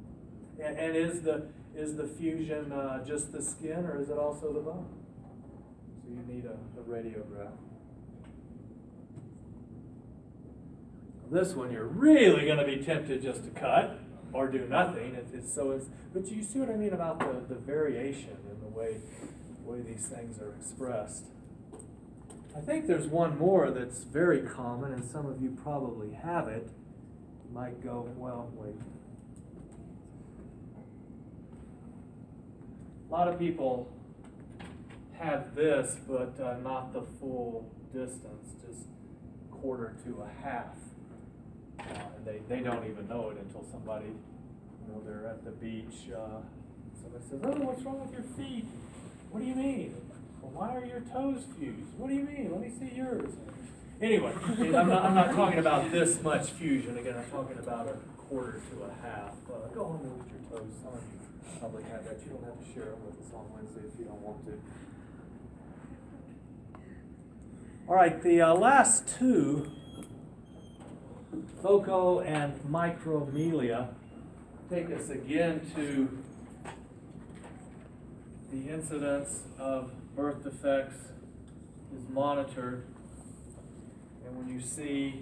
and is the fusion just the skin, or is it also the bone? So you need a radiograph. This one you're really going to be tempted just to cut or do nothing. But you see what I mean about the variation in the way these things are expressed. I think there's one more that's very common, and some of you probably have it. You might go, well, wait. A lot of people have this, but not the full distance, just quarter to a half. And they don't even know it until somebody, they're at the beach. Somebody says, "Oh, what's wrong with your feet?" "What do you mean?" "Well, why are your toes fused?" "What do you mean? Let me see yours." Anyway, I'm not talking about this much fusion. Again, I'm talking about a quarter to a half. Go home and look at your toes. Some of you probably have that. You don't have to share it with us on Wednesday if you don't want to. All right, the last two, foco and micromelia, take us again to the incidence of birth defects is monitored, and when you see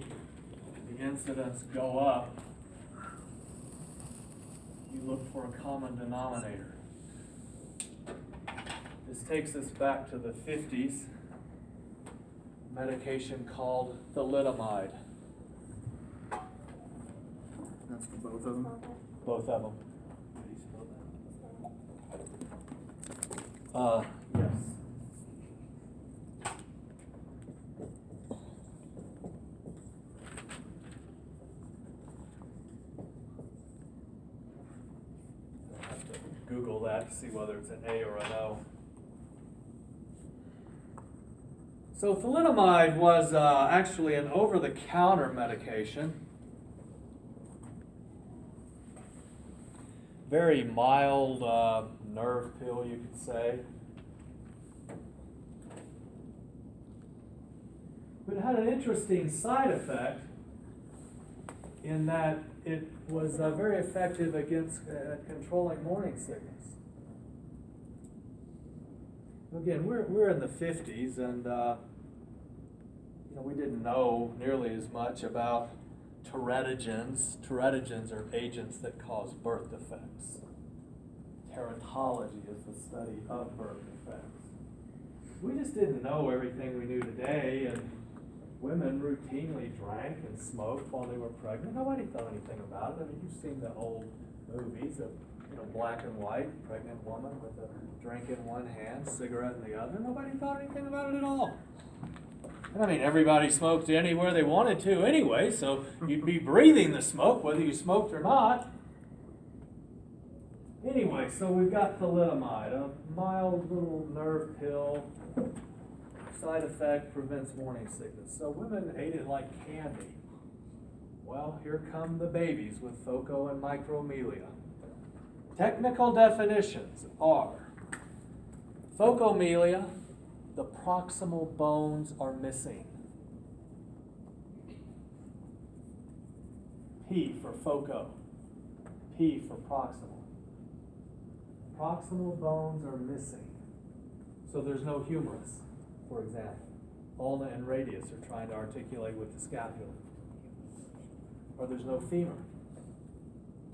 the incidence go up, you look for a common denominator. This takes us back to the 50s, medication called thalidomide. That's for both of them? Both of them. Yes. I'll have to Google that to see whether it's an A or an O. So thalidomide was actually an over-the-counter medication. Very mild nerve pill, you could say. But it had an interesting side effect in that it was very effective against controlling morning sickness. Again, we're in the 50s, and we didn't know nearly as much about teratogens. Teratogens are agents that cause birth defects. Teratology is the study of birth defects. we just didn't know everything we knew today, and women routinely drank and smoked while they were pregnant. Nobody thought anything about it. I mean, you've seen the old movies of, black and white, pregnant woman with a drink in one hand, cigarette in the other. Nobody thought anything about it at all. And I mean, everybody smoked anywhere they wanted to anyway, so you'd be breathing the smoke whether you smoked or not. Anyway, so we've got thalidomide, a mild little nerve pill. Side effect, prevents morning sickness. So women ate it like candy. Well, here come the babies with phoco and micromelia. Technical definitions are: phocomelia, the proximal bones are missing. P for phoco, P for proximal. Proximal bones are missing. So there's no humerus, for example. Ulna and radius are trying to articulate with the scapula. Or there's no femur.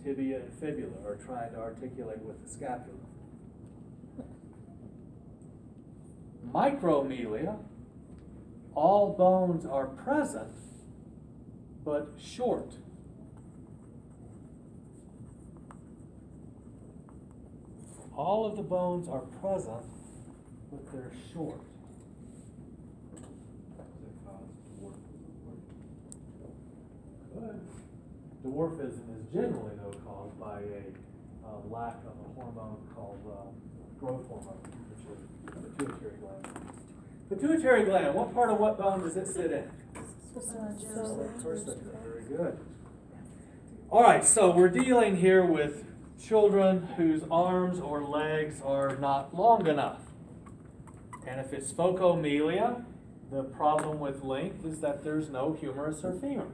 Tibia and fibula are trying to articulate with the scapula. Micromelia, all bones are present, but short. All of the bones are present, but they're short. Good. Dwarfism is generally, though, caused by a lack of a hormone called growth hormone, which is the pituitary gland. Pituitary gland, what part of what bone does it sit in? Very good. All right, so we're dealing here with children whose arms or legs are not long enough. And if it's phocomelia, the problem with length is that there's no humerus or femur.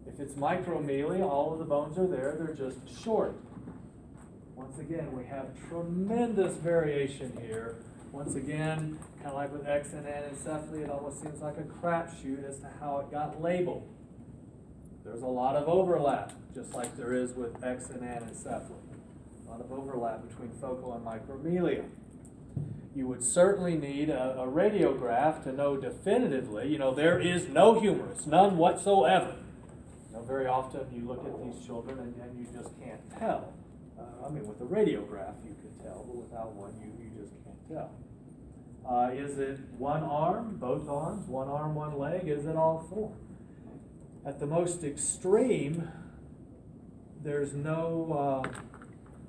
If it's micromelia, all of the bones are there, they're just short. Once again, we have tremendous variation here. Once again, kind of like with X and anencephaly, it almost seems like a crapshoot as to how it got labeled. There's a lot of overlap, just like there is with X and anencephaly. A lot of overlap between focal and micromelia. You would certainly need a radiograph to know definitively, there is no humerus, none whatsoever. Very often you look at these children and you just can't tell. With a radiograph you could tell, but without one you just can't tell. Is it one arm, both arms, one arm, one leg? Is it all four? At the most extreme, there's no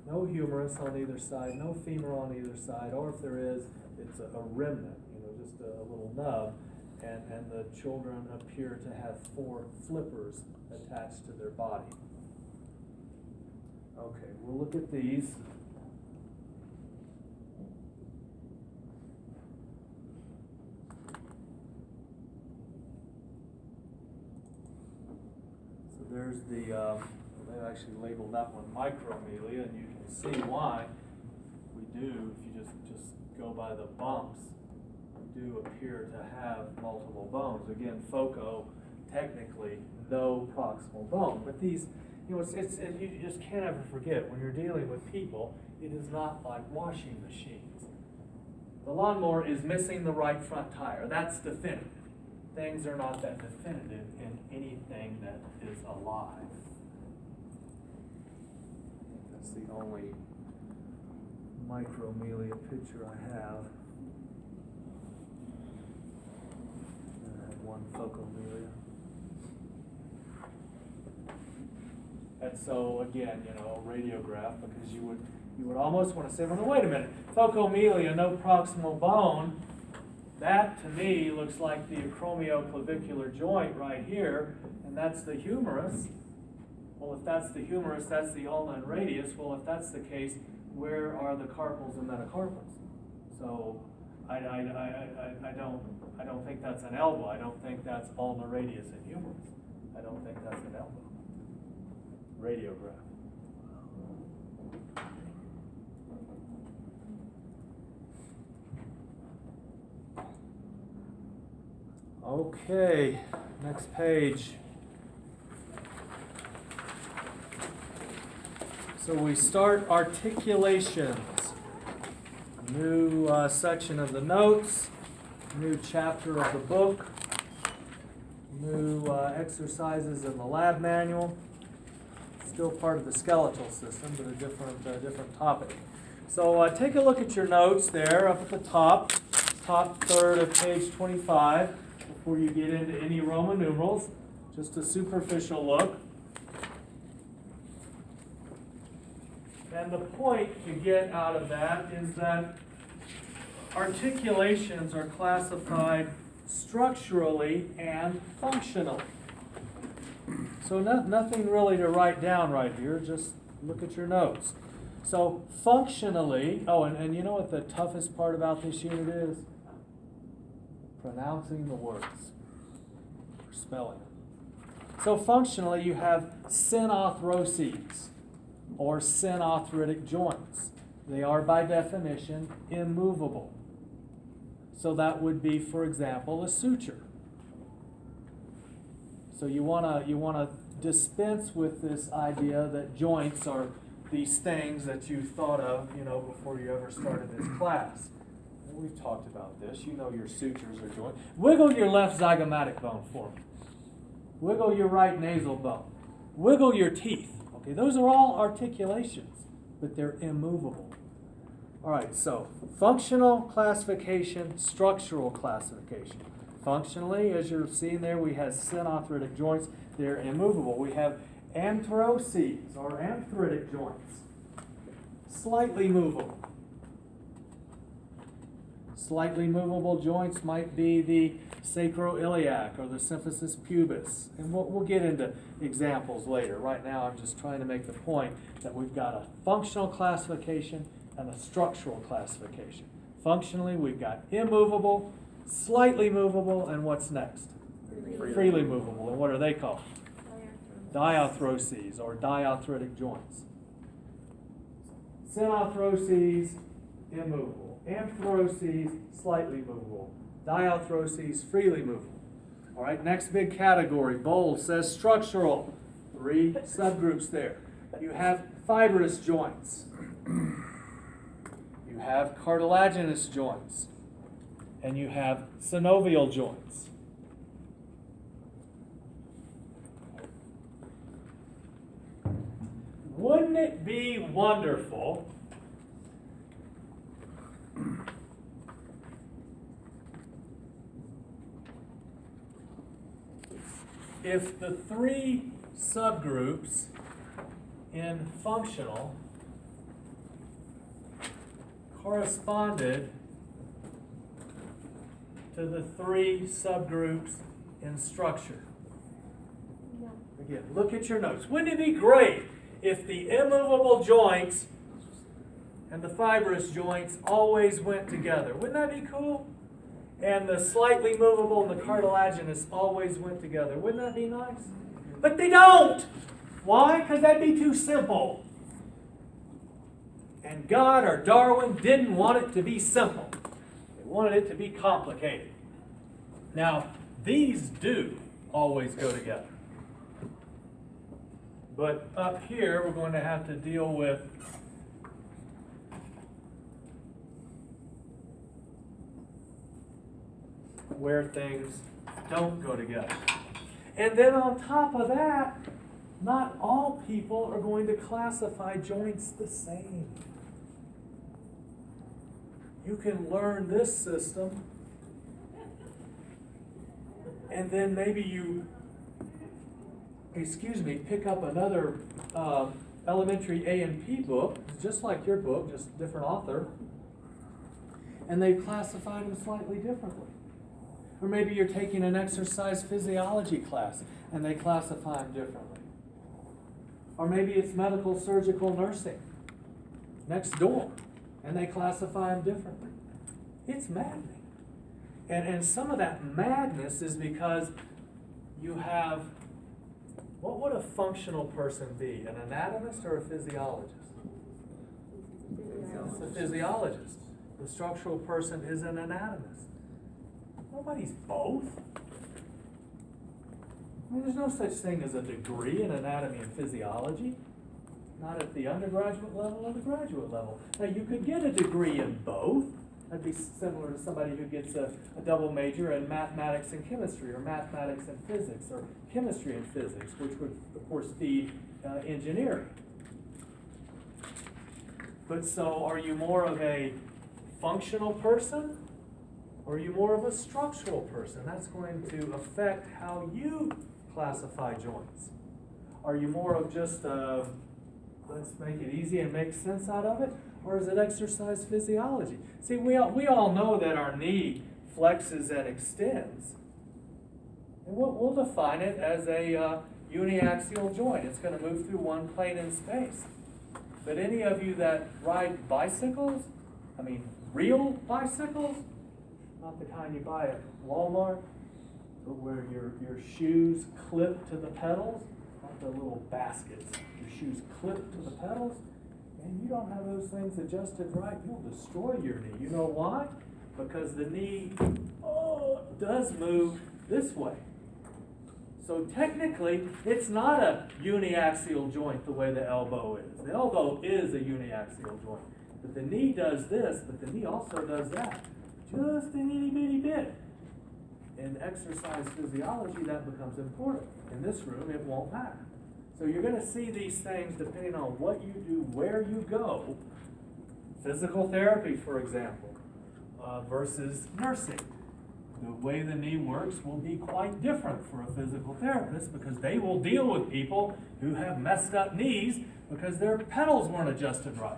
humerus on either side, no femur on either side, or if there is, it's a remnant, just a little nub, and the children appear to have 4 flippers attached to their body. Okay, we'll look at these. So there's the, they actually labeled that one micromelia, and you can see why we do, if you just go by the bumps, we do appear to have multiple bones. Again, foco, technically, no proximal bone. But these, you just can't ever forget, when you're dealing with people, it is not like washing machines. The lawnmower is missing the right front tire. That's definitive. Things are not that definitive in anything that is alive. That's the only micromelia picture I have. And I have one focomelia. And so again, a radiograph, because you would almost want to say, well, no, wait a minute, focomelia, no proximal bone. That to me looks like the acromioclavicular joint right here, and that's the humerus. Well, if that's the humerus, that's the ulna and radius. Well, if that's the case, where are the carpals and metacarpals? So I don't think that's an elbow. I don't think that's ulna, radius, and humerus. I don't think that's an elbow. Radiograph. Okay, next page. So we start articulations. New section of the notes, new chapter of the book, new exercises in the lab manual. Still part of the skeletal system, but a different topic. So take a look at your notes there up at the top third of page 25, before you get into any Roman numerals. Just a superficial look. And the point to get out of that is that articulations are classified structurally and functionally. So nothing really to write down right here, just look at your notes. So functionally, and you know what the toughest part about this unit is? Pronouncing the words, or spelling them. So functionally, you have synarthroses, or synarthritic joints. They are by definition immovable. So that would be, for example, a suture. So you wanna dispense with this idea that joints are these things that you thought of, before you ever started this class. And we've talked about this. You know your sutures are joints. Wiggle your left zygomatic bone for me. Wiggle your right nasal bone. Wiggle your teeth. Okay, those are all articulations, but they're immovable. All right, so functional classification, structural classification. Functionally, as you're seeing there, we have synarthritic joints. They're immovable. We have anthroses, or arthritic joints. Slightly movable. Slightly movable joints might be the sacroiliac or the symphysis pubis. And we'll get into examples later. Right now, I'm just trying to make the point that we've got a functional classification and a structural classification. Functionally, we've got immovable, slightly movable, and what's next? Freely movable. And what are they called? Diarthroses, or diarthritic joints. Synarthroses, immovable. Anthroses, slightly movable. Diarthroses, freely movable. All right, next big category, bold, says structural. 3 subgroups there. You have fibrous joints. You have cartilaginous joints. And you have synovial joints. Wouldn't it be wonderful if the 3 subgroups in functional corresponded to the 3 subgroups in structure? Again, look at your notes. Wouldn't it be great if the immovable joints and the fibrous joints always went together? Wouldn't that be cool? And the slightly movable and the cartilaginous always went together. Wouldn't that be nice? But they don't! Why? Because that'd be too simple. And God or Darwin didn't want it to be simple. They wanted it to be complicated. Now, these do always go together. But up here, we're going to have to deal with where things don't go together. And then on top of that, not all people are going to classify joints the same. You can learn this system, and then maybe you pick up another elementary A&P book, just like your book, just different author, and they've classified them slightly differently. Or maybe you're taking an exercise physiology class, and they classify them differently. Or maybe it's medical surgical nursing next door, and they classify them differently. It's maddening. And some of that madness is because you have, what would a functional person be? An anatomist or a physiologist? It's a physiologist. The structural person is an anatomist. Nobody's both. I mean, there's no such thing as a degree in anatomy and physiology. not at the undergraduate level or the graduate level. Now, you could get a degree in both. That'd be similar to somebody who gets a double major in mathematics and chemistry, or mathematics and physics, or chemistry and physics, which would, of course, feed engineering. But so, are you more of a functional person, or are you more of a structural person? That's going to affect how you classify joints. Are you more of just let's make it easy and make sense out of it? Or is it exercise physiology? See, we all know that our knee flexes and extends. And we'll define it as a uniaxial joint. It's going to move through one plane in space. But any of you that ride bicycles, I mean real bicycles, not the kind you buy at Walmart, but where your shoes clip to the pedals, not the little baskets. Your shoes clip to the pedals, and you don't have those things adjusted right, you'll destroy your knee. You know why? Because the knee does move this way. So technically, it's not a uniaxial joint the way the elbow is. The elbow is a uniaxial joint. But the knee does this, but the knee also does that. Just an itty bitty bit. In exercise physiology, that becomes important. In this room, it won't matter. So you're going to see these things depending on what you do, where you go. Physical therapy, for example, versus nursing. The way the knee works will be quite different for a physical therapist because they will deal with people who have messed up knees because their pedals weren't adjusted right.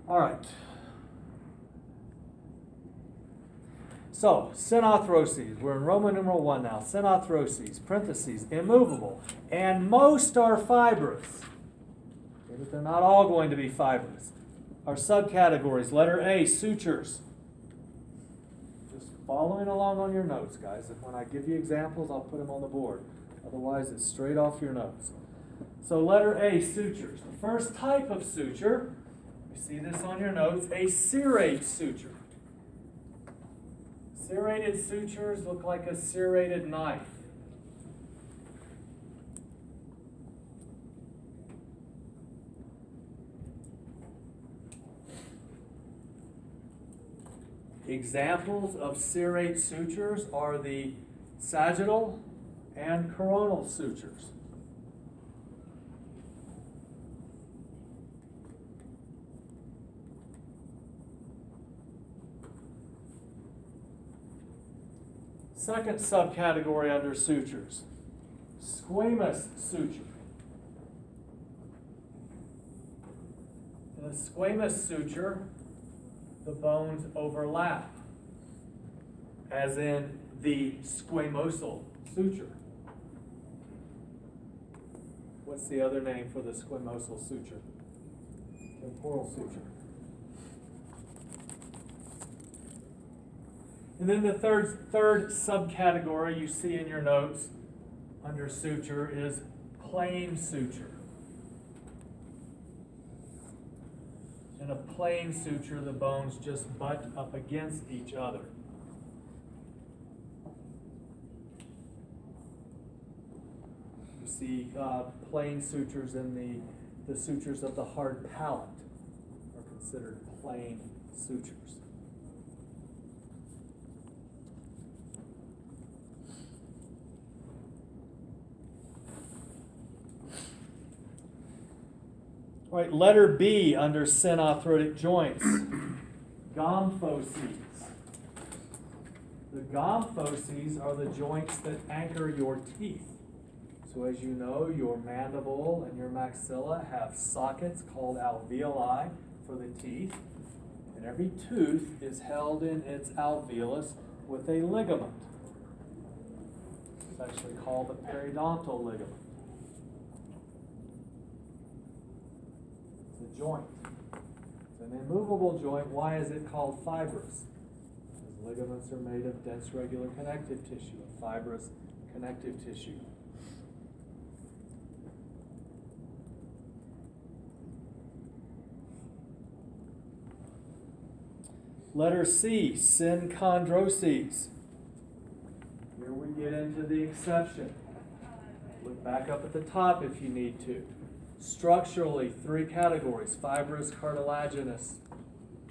All right. So, synarthroses. We're in Roman numeral 1 now. Synarthroses, parentheses, immovable. And most are fibrous. Okay, but they're not all going to be fibrous. Our subcategories. Letter A, sutures. Just following along on your notes, guys. If when I give you examples, I'll put them on the board. Otherwise, it's straight off your notes. So, letter A, sutures. The first type of suture, you see this on your notes, a serrate suture. Serrated sutures look like a serrated knife. Examples of serrate sutures are the sagittal and coronal sutures. Second subcategory under sutures, squamous suture. In a squamous suture, the bones overlap, as in the squamosal suture. What's the other name for the squamosal suture? Temporal suture. And then the third subcategory you see in your notes under suture is plane suture. In a plane suture, the bones just butt up against each other. You see plane sutures in the sutures of the hard palate are considered plane sutures. All right, letter B under synarthrotic joints, gomphoses. The gomphoses are the joints that anchor your teeth. So as you know, your mandible and your maxilla have sockets called alveoli for the teeth. And every tooth is held in its alveolus with a ligament. It's actually called the periodontal ligament. It's a joint. It's an immovable joint. Why is it called fibrous? Because ligaments are made of dense regular connective tissue, of fibrous connective tissue. Letter C, synchondroses. Here we get into the exception. Look back up at the top if you need to. Structurally, 3 categories: fibrous, cartilaginous,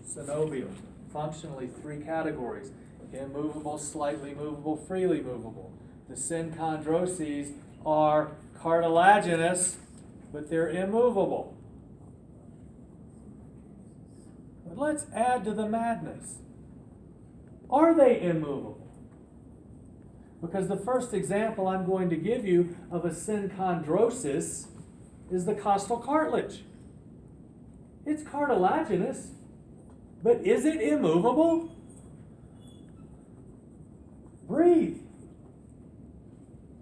synovial. Functionally, 3 categories: immovable, slightly movable, freely movable. The synchondroses are cartilaginous, but they're immovable. But let's add to the madness. Are they immovable? Because the first example I'm going to give you of a synchondrosis is the costal cartilage. It's cartilaginous, but is it immovable? Breathe.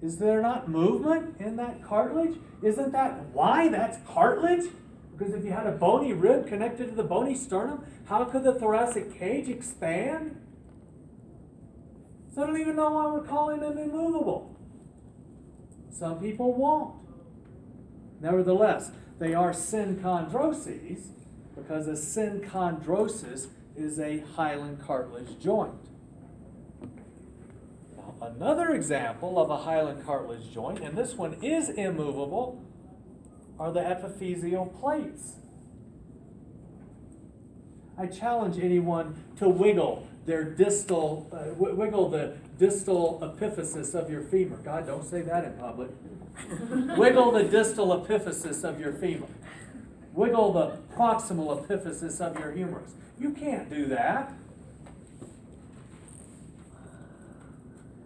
Is there not movement in that cartilage? Isn't that why that's cartilage? Because if you had a bony rib connected to the bony sternum, how could the thoracic cage expand? So I don't even know why we're calling them immovable. Some people won't. Nevertheless, they are synchondroses because a synchondrosis is a hyaline cartilage joint. Now, another example of a hyaline cartilage joint, and this one is immovable, are the epiphyseal plates. I challenge anyone to wiggle their distal, wiggle the distal epiphysis of your femur. God, don't say that in public. Wiggle the distal epiphysis of your femur. Wiggle the proximal epiphysis of your humerus. You can't do that.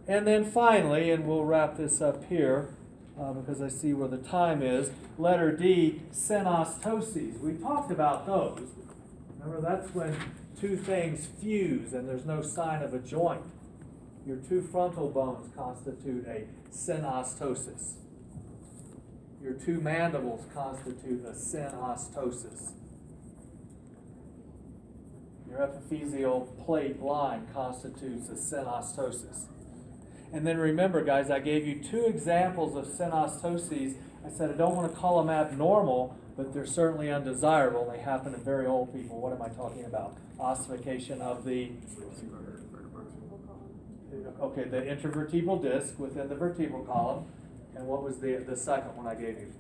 And then finally, and we'll wrap this up here because I see where the time is, letter D, synostoses. We talked about those. Remember, that's when 2 things fuse and there's no sign of a joint. Your 2 frontal bones constitute a synostosis. Your 2 mandibles constitute a synostosis. Your epiphyseal plate line constitutes a synostosis. And then remember, guys, I gave you 2 examples of synostoses. I said I don't want to call them abnormal, but they're certainly undesirable. They happen in very old people. What am I talking about? Ossification of the, okay, the intervertebral disc within the vertebral column. And what was the second one I gave you?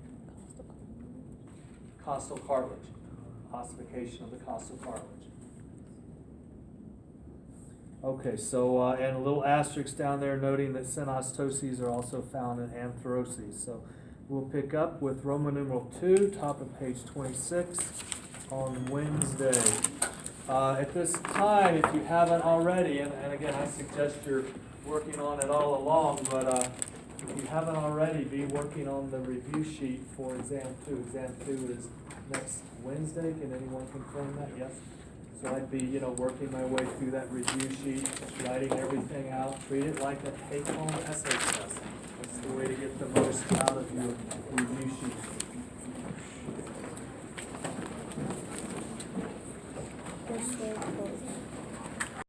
Costal cartilage. Ossification of the costal cartilage. Okay, so, and a little asterisk down there noting that synostoses are also found in antheroses. So we'll pick up with Roman numeral 2, top of page 26, on Wednesday. At this time, if you haven't already, and again, I suggest you're working on it all along, but if you haven't already, be working on the review sheet for exam 2. Exam 2 is next Wednesday. Can anyone confirm that? Yes? So I'd be, working my way through that review sheet, writing everything out. Treat it like a take-home essay test. That's the way to get the most out of your review sheet. We're still closed.